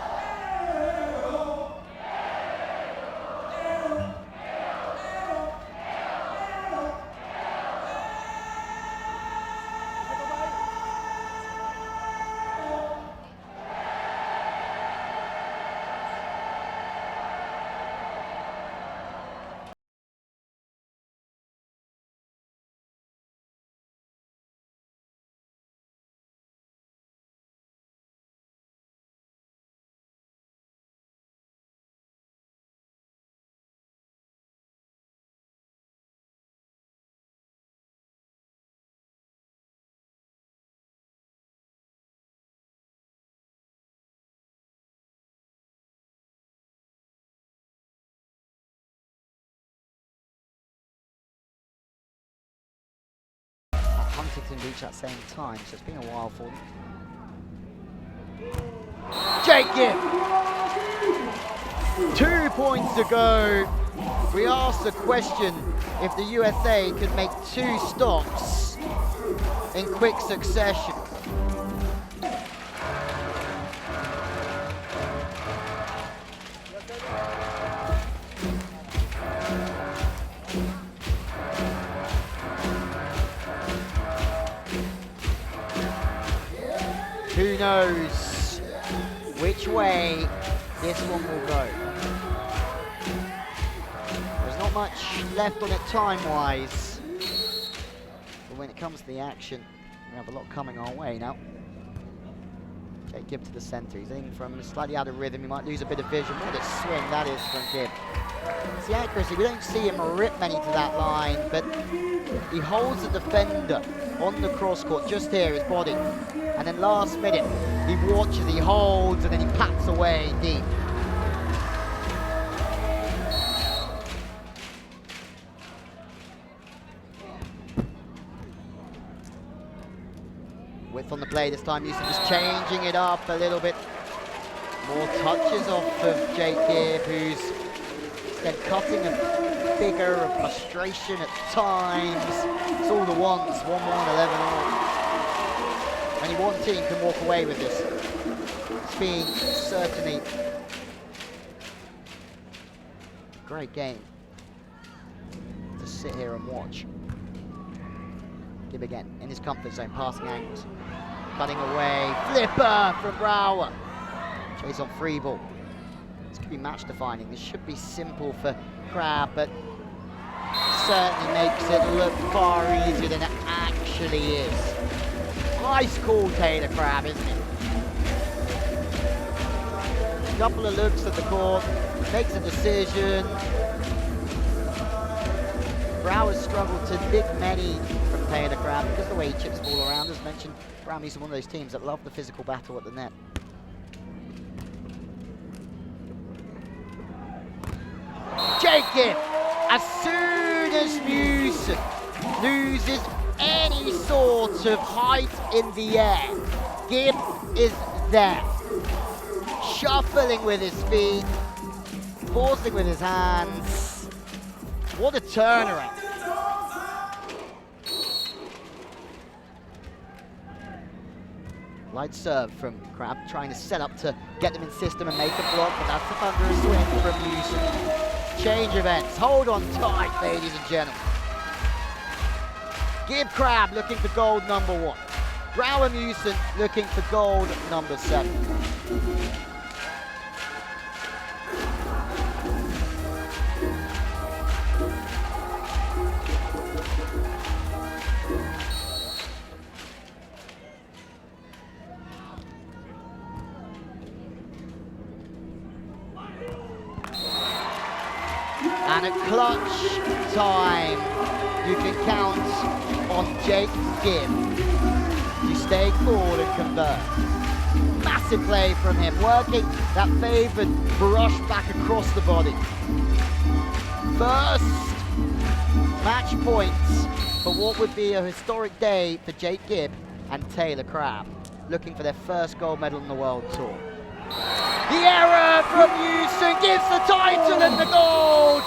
Huntington reached that same time, so it's been a while for them. Jake Gibb! 2 points to go. We asked the question if the USA could make 2 stops in quick succession. Who knows which way this one will go? There's not much left on it time-wise, but when it comes to the action, we have a lot coming our way now. Okay, Gibb to the centre. He's in from slightly out of rhythm. He might lose a bit of vision. What a swing that is from Gibb. It's the accuracy. We don't see him rip many to that line, but he holds the defender on the cross court, just here, his body. And then last minute, he watches, he holds, and then he pats away deep. Width on the play this time, Meeuwsen just changing it up a little bit. More touches off of Jake Gibb, who's then cutting a figure of frustration at times. It's all the ones, 1-1, 11-all. Only one team can walk away with this. It's been certainly a great game to sit here and watch. Gibb again in his comfort zone, passing angles, cutting away, flipper from Brouwer. Chase on free ball. This could be match defining. This should be simple for Crabb, but certainly makes it look far easier than it actually is. Nice call, Taylor Crabb, isn't it? Couple of looks at the court, makes a decision. Brouwer's struggled to dig many from Taylor Crabb because of the way he chips the ball around. As mentioned, Brouwer is one of those teams that love the physical battle at the net. Jake Gibb, as soon as Meeuwsen loses any sort of height in the air. Gibb is there. Shuffling with his feet, forcing with his hands. What a turnaround. Light serve from Crabb, trying to set up to get them in system and make a block, but that's the thunderous swing from Meeuwsen. Change of ends. Hold on tight, ladies and gentlemen. Gibb Crabb looking for gold number 1. Brouwer Meeuwsen looking for gold number 7. And at clutch time, you can count on Jake Gibb to stay forward and convert. Massive play from him, working that favoured brush back across the body. First match points for what would be a historic day for Jake Gibb and Taylor Crabb, looking for their first gold medal on the World Tour. The error from Meeuwsen gives the title and the gold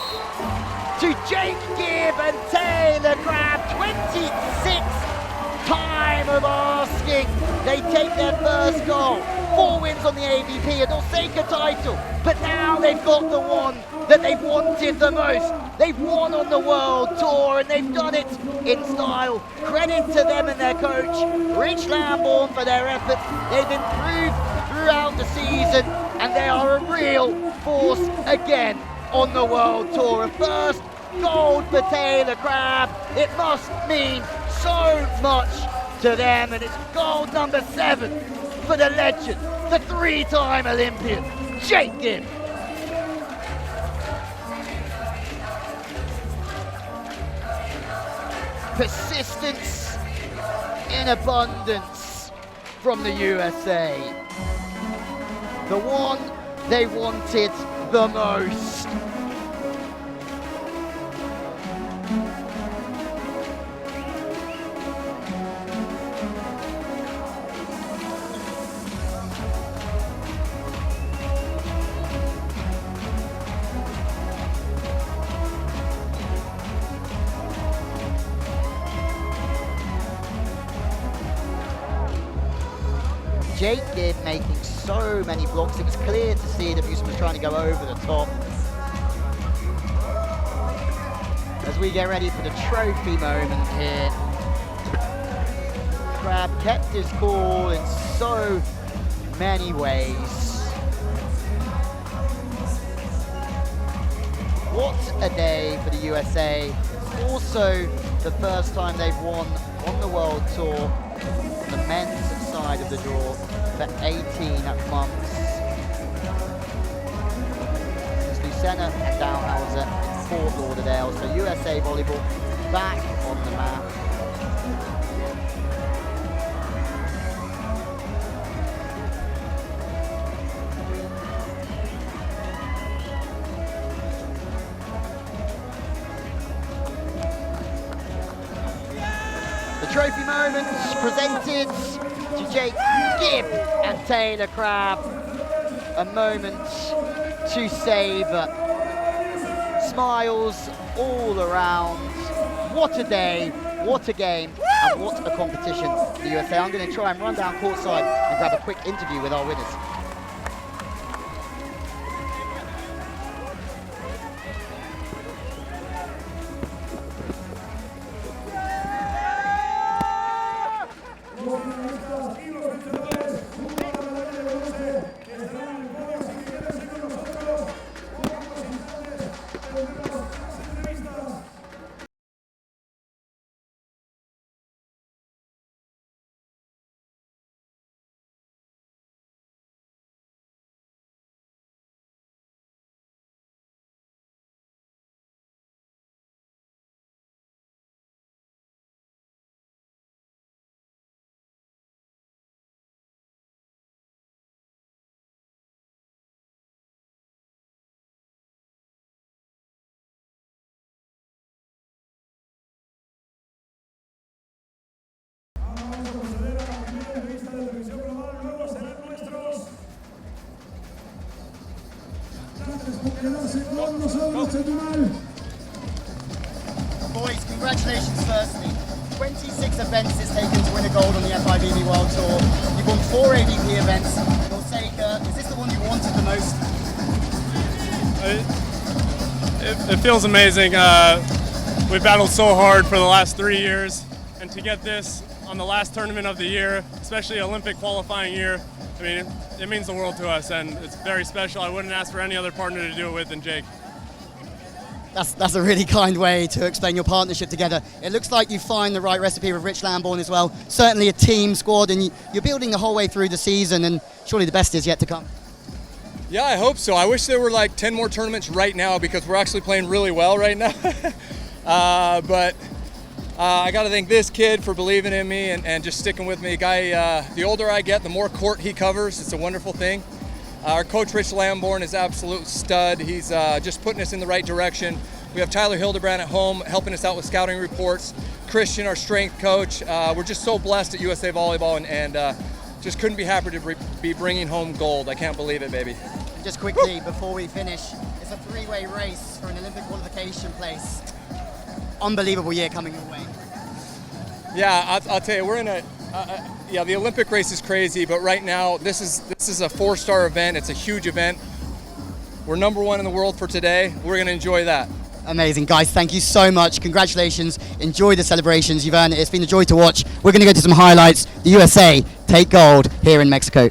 to Jake Gibb and Taylor Crabb. 26th time of asking. They take their first goal. 4 wins on the AVP, a Osaka title. But now they've got the one that they've wanted the most. They've won on the World Tour and they've done it in style. Credit to them and their coach, Rich Lambourne, for their efforts. They've improved throughout the season and they are a real force again on the World Tour. A first gold for Taylor Crabb. It must mean so much to them, and it's gold number 7 for the legend, the 3-time Olympian, Jake Gibb. Persistence in abundance from the USA. The one they wanted the most. Jake Gibb making so many blocks. It was clear to see that Meeuwsen was trying to go over the top. As we get ready for the trophy moment here, Crabb kept his cool in so many ways. What a day for the USA. Also the first time they've won on the World Tour, on the men's side of the draw, for 18 months. Since Lucena and Dalhouser in Fort Lauderdale, so USA Volleyball back on the map. The trophy moment presented to Jake Gibb and Taylor Crabb. A moment to savour. Smiles all around. What a day, what a game, and what a competition for the USA. I'm going to try and run down courtside and grab a quick interview with our winners. quedarse con nosotros, Chetumal. Boys, congratulations firstly. 26 events it's taken to win a gold on the FIVB World Tour. You've won 4 AVP events. Your sake, is this the one you wanted the most? It feels amazing. We battled so hard for the last 3 years, and to get this on the last tournament of the year, especially Olympic qualifying year, I mean, it means the world to us, and it's very special. I wouldn't ask for any other partner to do it with than Jake. That's a really kind way to explain your partnership together. It looks like you find the right recipe with Rich Lambourne as well. Certainly a team squad, and you're building the whole way through the season, and surely the best is yet to come. Yeah, I hope so. I wish there were like 10 more tournaments right now because we're actually playing really well right now. But I got to thank this kid for believing in me and just sticking with me. The older I get, the more court he covers. It's a wonderful thing. Our coach, Rich Lambourne, is absolute stud. He's just putting us in the right direction. We have Tyler Hildebrand at home helping us out with scouting reports. Christian, our strength coach. We're just so blessed at USA Volleyball and just couldn't be happier to be bringing home gold. I can't believe it, baby. And just quickly, before we finish, it's a 3-way race for an Olympic qualification place. Unbelievable year coming your way. Yeah, I'll tell you, we're in yeah, the Olympic race is crazy, but right now this is a 4-star event. It's a huge event. We're #1 in the world for today. We're going to enjoy that. Amazing, guys. Thank you so much. Congratulations. Enjoy the celebrations. You've earned it. It's been a joy to watch. We're going to go to some highlights. The USA take gold here in Mexico.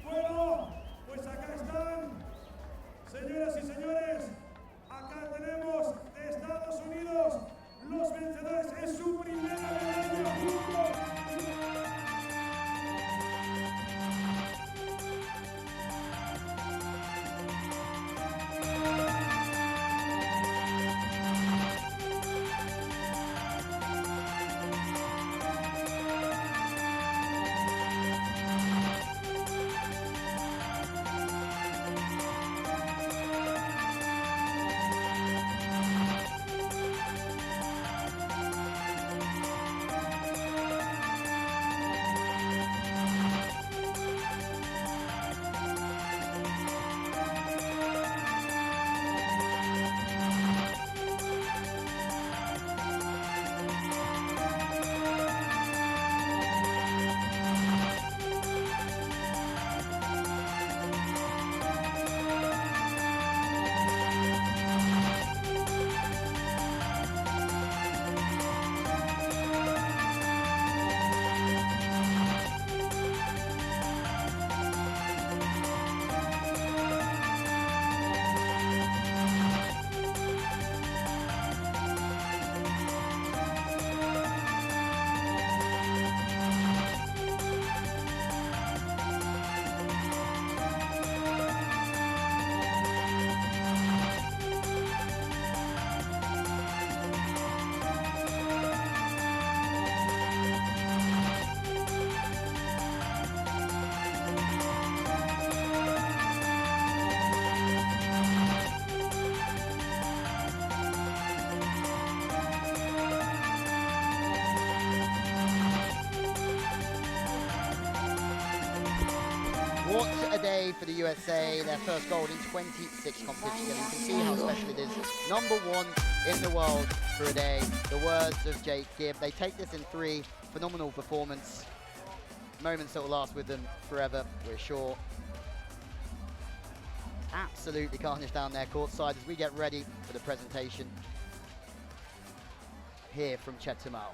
Bueno, pues acá están, señoras y señores, acá tenemos de Estados Unidos los vencedores en su primera medalla juntos. What a day for the USA, their first gold in 26 competitions. You can see how special it is. #1 in the world for a day. The words of Jake Gibb. They take this in 3. Phenomenal performance. Moments that will last with them forever, we're sure. Absolutely carnage down there courtside as we get ready for the presentation here from Chetumal.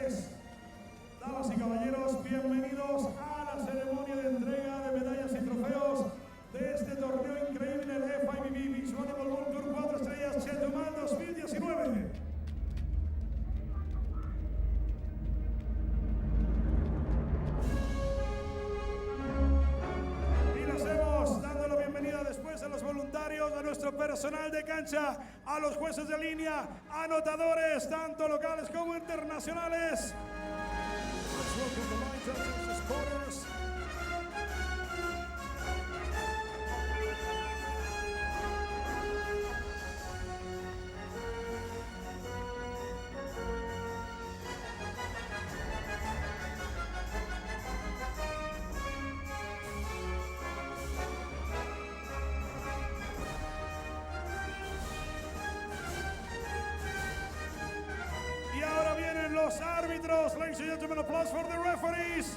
señores, damas y caballeros, bienvenidos a la ceremonia de entrega de medallas y trofeos de este torneo increíble, el FIVB Beach Volleyball World Tour 4 Estrellas Chetumal 2019. Y lo hacemos dando la bienvenida después a los voluntarios, a nuestro personal de cancha, a los jueces de línea, anotadores, tanto locales como internacionales. Let's welcome the line judges, the supporters. Y ahora vienen los árbitros. Ladies and gentlemen, applause for the referees.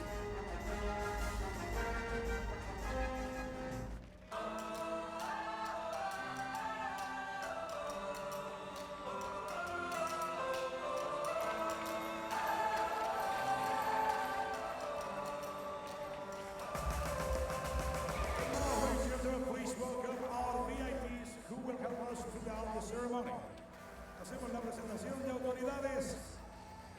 Ladies and gentlemen, please welcome our VIPs who will help us throughout the ceremony. Hacemos la presentación de autoridades.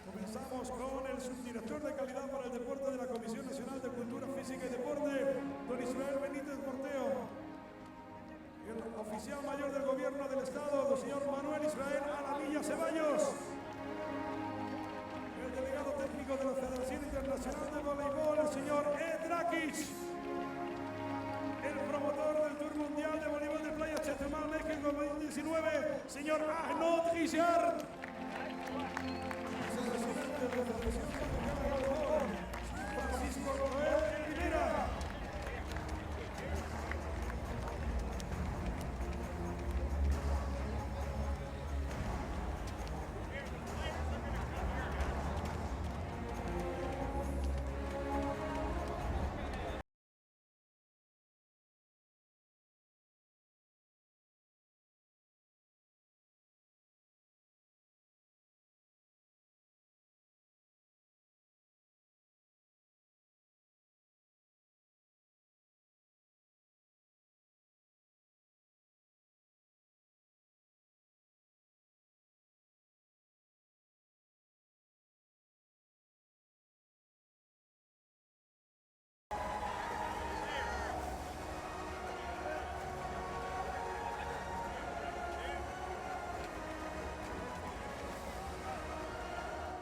Comenzamos con el subdirector de calidad para el deporte de la Comisión Nacional de Cultura Física y Deporte, don Israel Benítez Morteo. El oficial mayor del gobierno del estado, don señor Manuel Israel Alamilla Ceballos. El delegado técnico de la Federación Internacional de Voleibol, el señor Ed Rakic. El promotor del Tour Mundial de Voleibol de Playa Chetumal México 2019, señor Arnaud Richard. Vicepresidente de la Federación Mexicana de Voleibol, Francisco Noel Rivera.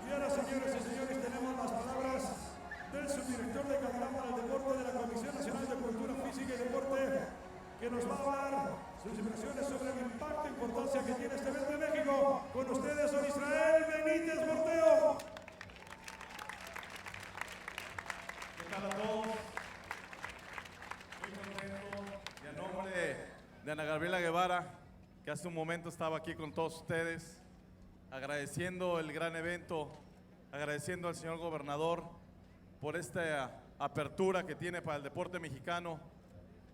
Y ahora, señoras y señores, tenemos las palabras del subdirector de calidad para el deporte de la Comisión Nacional de Cultura Física y Deporte, que nos va a dar sus impresiones sobre el impacto e importancia que tiene este evento en México. Con ustedes, don Israel Benítez Morteo. ¿Qué tal a todos? Muy contento y a nombre de Ana Gabriela Guevara, que hace un momento estaba aquí con todos ustedes, agradeciendo el gran evento, agradeciendo al señor gobernador por esta apertura que tiene para el deporte mexicano.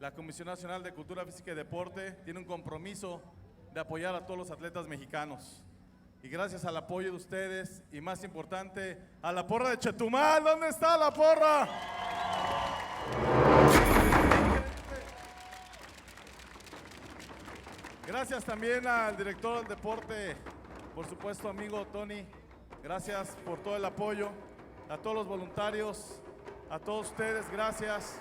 La Comisión Nacional de Cultura Física y Deporte tiene un compromiso de apoyar a todos los atletas mexicanos. Y gracias al apoyo de ustedes, y más importante, a la porra de Chetumal. ¿Dónde está la porra? Gracias también al director del deporte, por supuesto, amigo Tony. Gracias por todo el apoyo. A todos los voluntarios, a todos ustedes, gracias.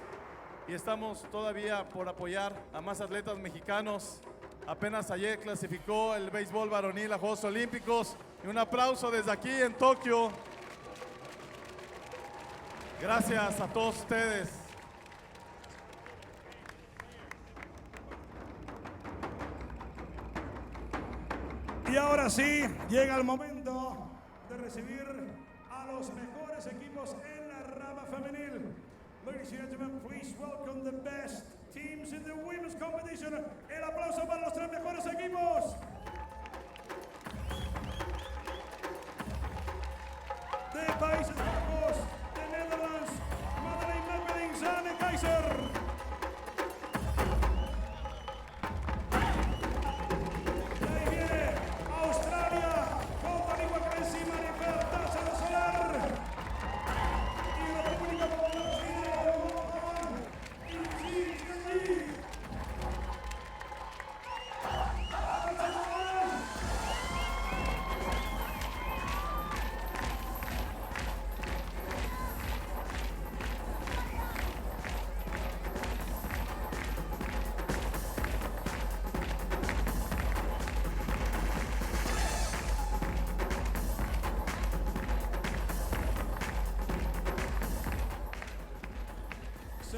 Y estamos todavía por apoyar a más atletas mexicanos. Apenas ayer clasificó el béisbol varonil a Juegos Olímpicos. Y un aplauso desde aquí en Tokio. Gracias a todos ustedes. Y ahora sí, llega el momento de recibir a los mejores equipos en la rama femenil. Ladies and gentlemen, please welcome the best teams in the women's competition. El aplauso para los tres mejores equipos. De Países Bajos, de Netherlands, Madeleine Meeuwsen y Kaiser. Australia, Company Wakensi, Manifer, Taza de Solar.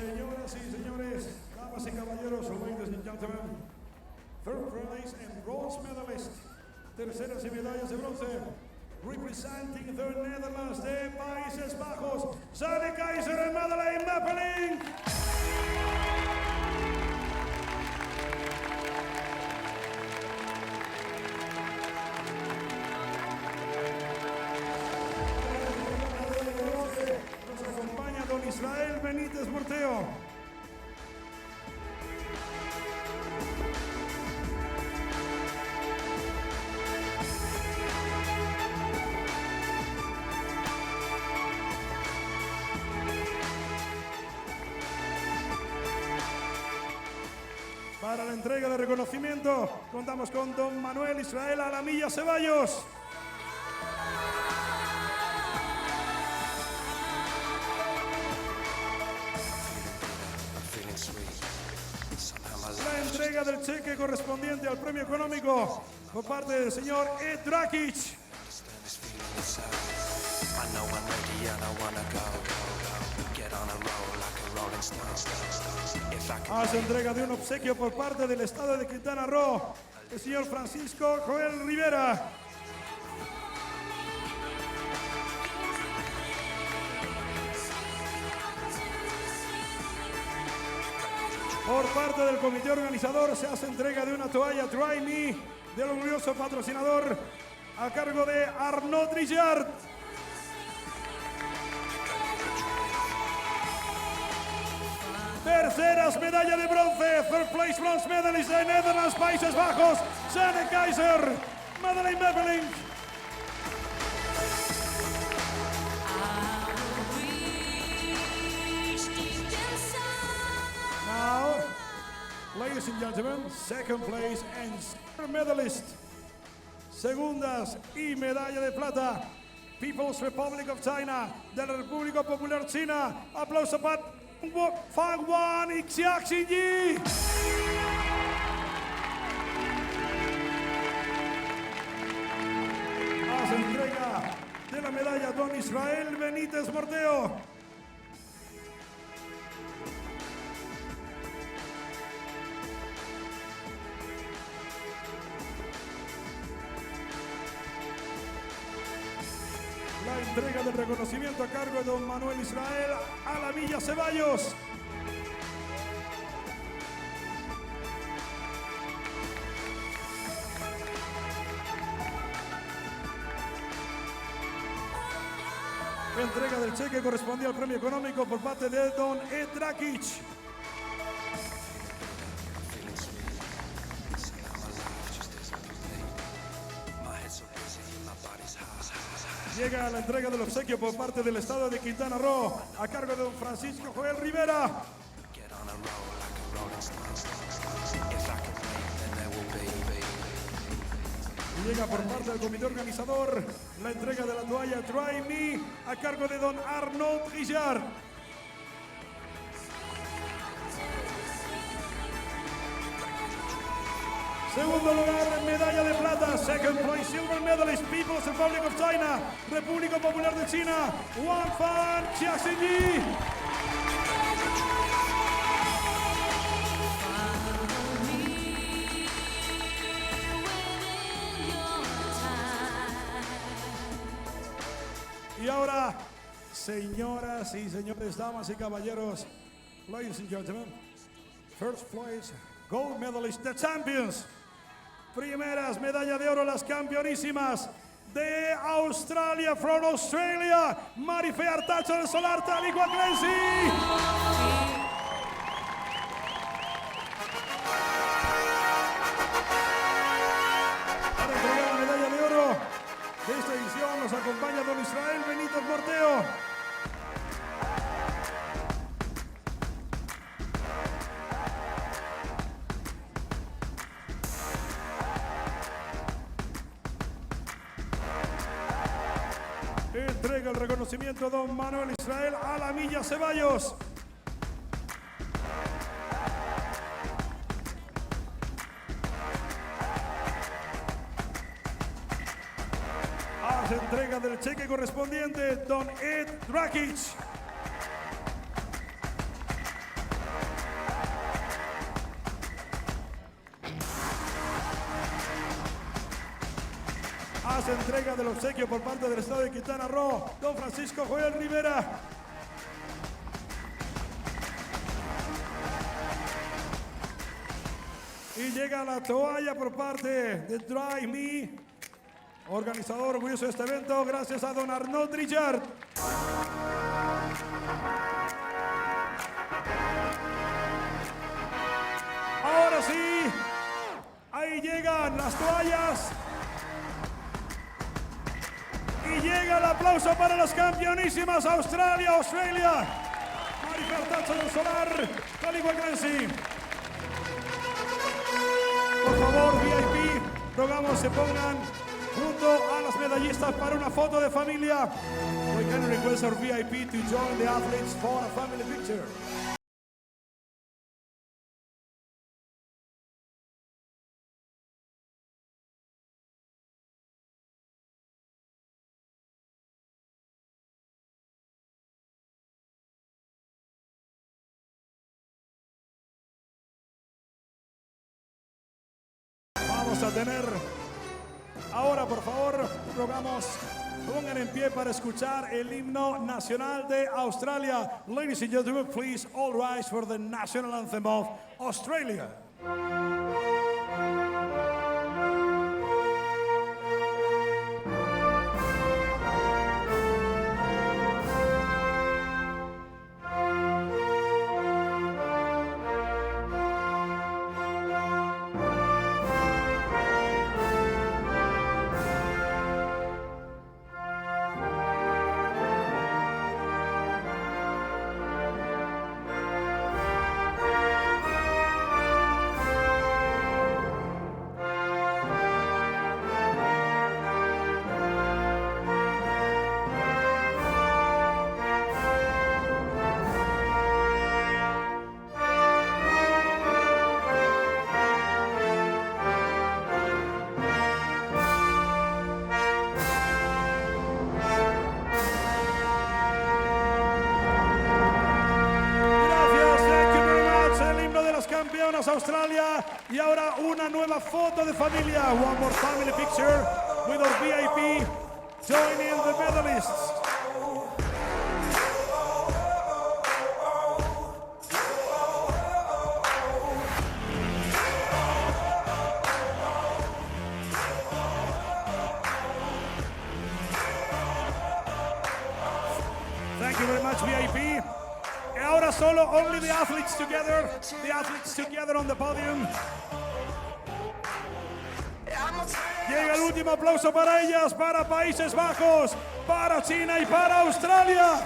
Señoras y señores, damas y caballeros, ladies and gentlemen, third place and bronze medalist, terceras y medallas de bronce, representing the Netherlands de Países Bajos, Sanne Keizer en Madeleine Mappeling. Nos acompaña don Israel Benítez Morteo. Para la entrega de reconocimiento, contamos con don Manuel Israel Alamilla Ceballos. La entrega del cheque correspondiente al premio económico por parte del señor Ed Drakic. Hace entrega de un obsequio por parte del Estado de Quintana Roo, el señor Francisco Joel Rivera. Por parte del comité organizador se hace entrega de una toalla Dry Me del orgulloso patrocinador a cargo de Arnaud Richard. Terceras medalla de bronce, third place bronze medalist de Netherlands, Países Bajos, Sanne Keizer, Madeleine Mappeling. Now, ladies and gentlemen, second place and silver medalist. Segundas y medalla de plata, People's Republic of China, de la República Popular China. Aplauso para Fang Wan y Xiaxi Xinyi. Hace entrega de la medalla don Israel Benítez Morteo. La entrega del reconocimiento a cargo de don Manuel Israel Alamilla Ceballos. Entrega del cheque correspondiente al premio económico por parte de don Ed Drakic. Llega la entrega del obsequio por parte del Estado de Quintana Roo a cargo de don Francisco Joel Rivera. Y llega por parte del comité organizador la entrega de la toalla Dry Me a cargo de don Arnaud Richard. Segundo lugar, medalla de plata. Second place, silver medalist, People's Republic of China, República Popular de China, Wang Fan Xiaxinyi. Y ahora, señoras y señores, damas y caballeros, ladies and gentlemen, first place, gold medalist, the champions. Primeras medalla de oro, las campeonísimas de Australia, from Australia, Marife Artacho del Solar, Taliqua Clancy. Para entregar la medalla de oro de esta edición nos acompaña don Israel Benítez Morteo. Entrega el reconocimiento a don Manuel Israel Alamilla Ceballos. Hace entrega del cheque correspondiente don Ed Drakic. Más entrega del obsequio por parte del Estado de Quintana Roo. Don Francisco Joel Rivera. Y llega la toalla por parte de Dry Me, organizador orgulloso de este evento, gracias a don Arnaud Richard. Ahora sí, ahí llegan las toallas. Y llega el aplauso para las campeonísimas Australia. Marifer Tatson Solar, Calibo Grancy. Por favor, VIP, rogamos se pongan junto a las medallistas para una foto de familia. We can request our VIP to join the athletes for a family picture. Vamos a tener ahora, por favor, rogamos, pongan en pie para escuchar el himno nacional de Australia. Ladies and gentlemen, please all rise for the national anthem of Australia. Campeonas Australia, y ahora una nueva foto de familia. One more family picture with our VIP joining the medalists. Thank you very much, VIP. Ahora solo only the athletes together on the podium. Llega el último aplauso para ellas, para Países Bajos, para China y para Australia.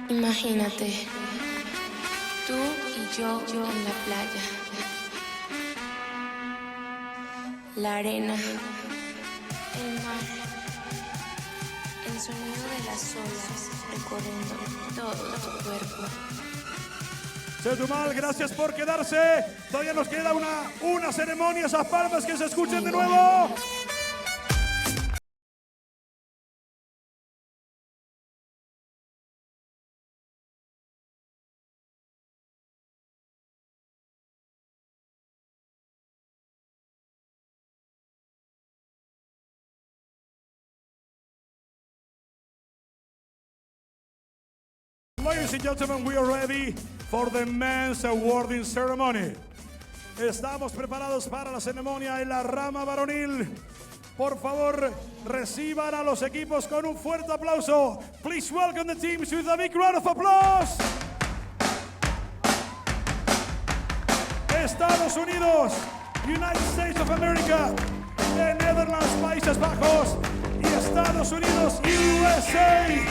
Imagínate, tú y yo en la playa, la arena, el mar, el sonido de las olas recorriendo todo tu cuerpo. Chetumal, gracias por quedarse. Todavía nos queda una ceremonia, esas palmas que se escuchen de nuevo. Ladies and gentlemen, we are ready for the men's awarding ceremony. Estamos preparados para la ceremonia en la rama varonil. Por favor, reciban a los equipos con un fuerte aplauso. Please welcome the teams with a big round of applause. Estados Unidos, United States of America, the Netherlands, Países Bajos y Estados Unidos, USA.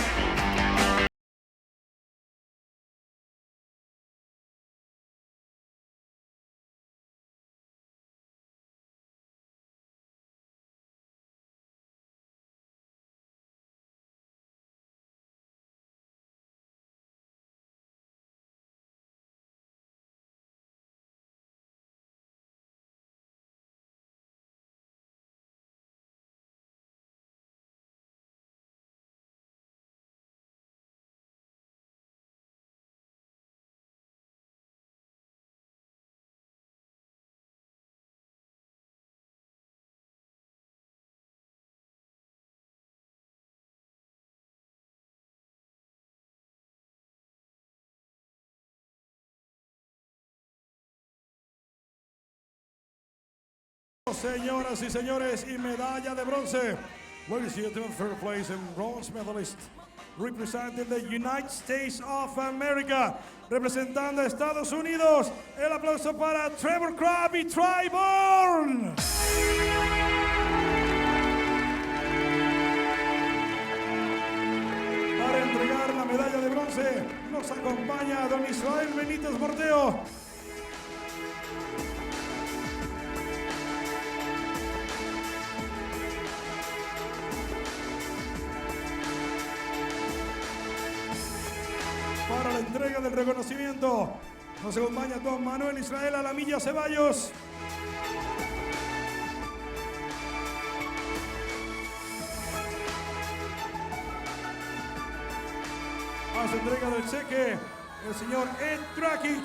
señoras y señores, y medalla de bronce. Ladies and gentlemen, third place and bronze medalist representing the United States of America. Representando a Estados Unidos, el aplauso para Trevor Crabb y Tribal. Para entregar la medalla de bronce, nos acompaña don Israel Benítez Morteo. Para la entrega del reconocimiento, nos acompaña don Manuel Israel Alamilla Ceballos. Hace entrega del cheque el señor Ed Drakic.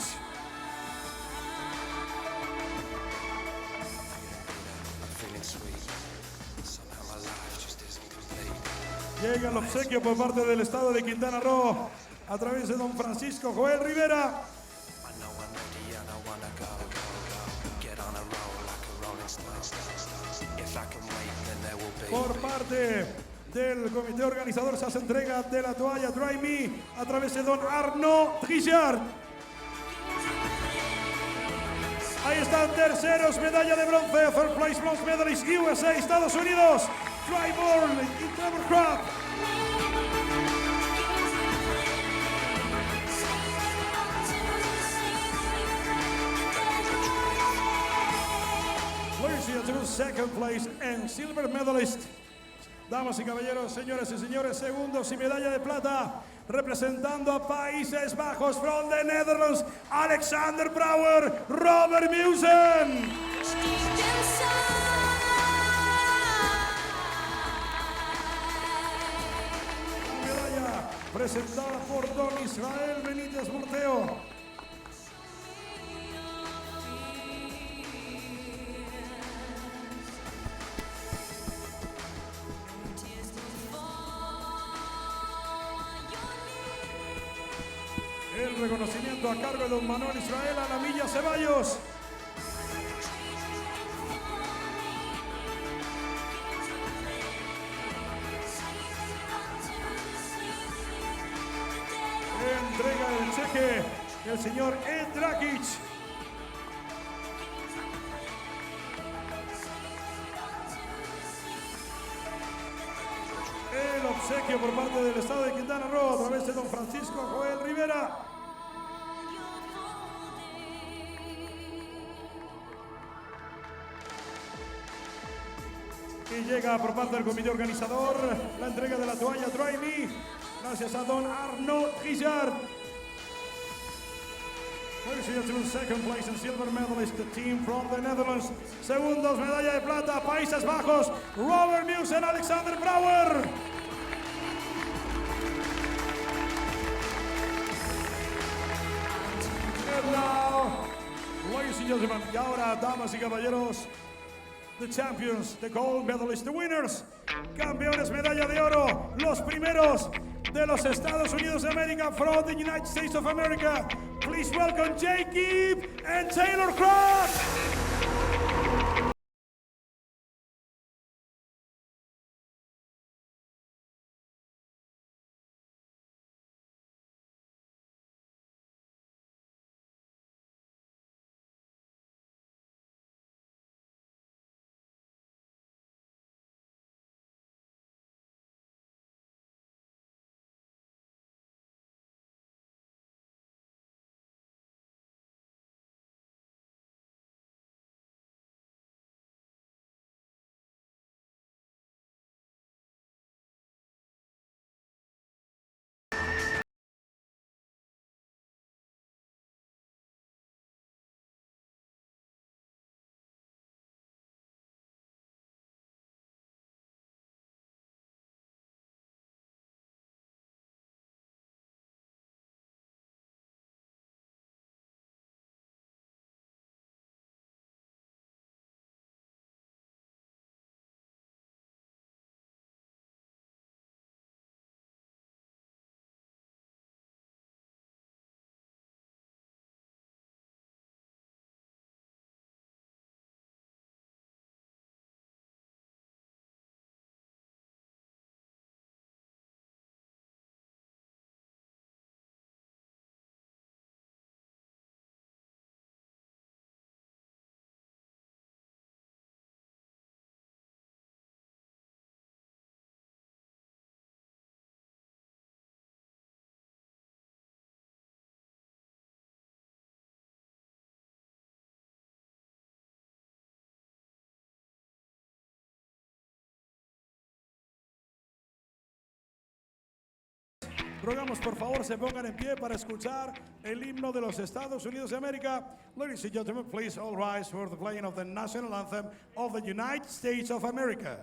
Llega el obsequio por parte del estado de Quintana Roo a través de don Francisco Joel Rivera. Por parte del comité organizador se hace entrega de la toalla Dry Me a través de don Arnaud Trillard. Ahí están terceros, medalla de bronce, third place bronze medalist USA, Estados Unidos, Tribal y Trevor Crabb. Ladies and gentlemen, second place and silver medalist. Damas y caballeros, señoras y señores, segundos y medalla de plata, representando a Países Bajos from the Netherlands, Alexander Brouwer, Robert Meeuwsen. La medalla presentada por don Israel Benítez Morteo. El reconocimiento a cargo de don Manuel Israel Alamilla Ceballos. Entrega el cheque el señor Ed Drakic. El obsequio por parte del estado de Quintana Roo a través de don Francisco Joel Rivera. Y llega por parte del comité organizador la entrega de la toalla Dry Me, gracias a don Arnaud Trillard. Ladies and gentlemen, second place and silver medalist, the team from the Netherlands. Segundos, medalla de plata, Países Bajos, Robert Meeuwsen, Alexander Brouwer. And now, ladies and gentlemen, y ahora, damas y caballeros, the champions, the gold medalists, the winners, campeones medalla de oro, los primeros de los Estados Unidos de América from the United States of America. Please welcome Gibb and Taylor Crabb. Rogamos por favor se pongan en pie para escuchar el himno de los Estados Unidos de América. Ladies and gentlemen, please all rise for the playing of the national anthem of the United States of America.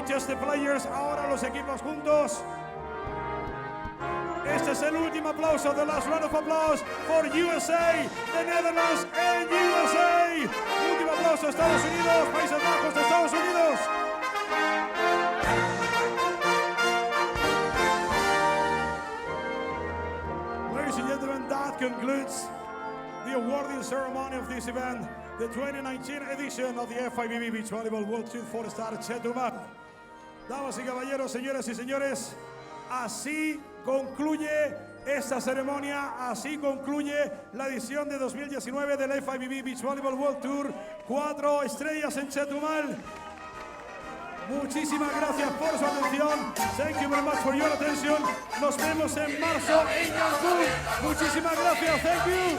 Just the players, ahora los equipos juntos. Este es el último aplauso, the last round of applause for USA, the Netherlands and USA. Último aplauso, Estados Unidos, Países Bajos de Estados Unidos. Ladies and gentlemen, that concludes the awarding ceremony of this event, the 2019 edition of the FIVB Beach Volleyball World Tour for Star Chetumal. Damas y caballeros, señoras y señores, así concluye esta ceremonia, así concluye la edición de 2019 del FIVB Beach Volleyball World Tour, 4 estrellas en Chetumal. Muchísimas gracias por su atención. Thank you very much for your attention. Nos vemos en marzo en Cancún. Muchísimas gracias. Thank you.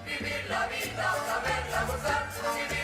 Vivir la vida.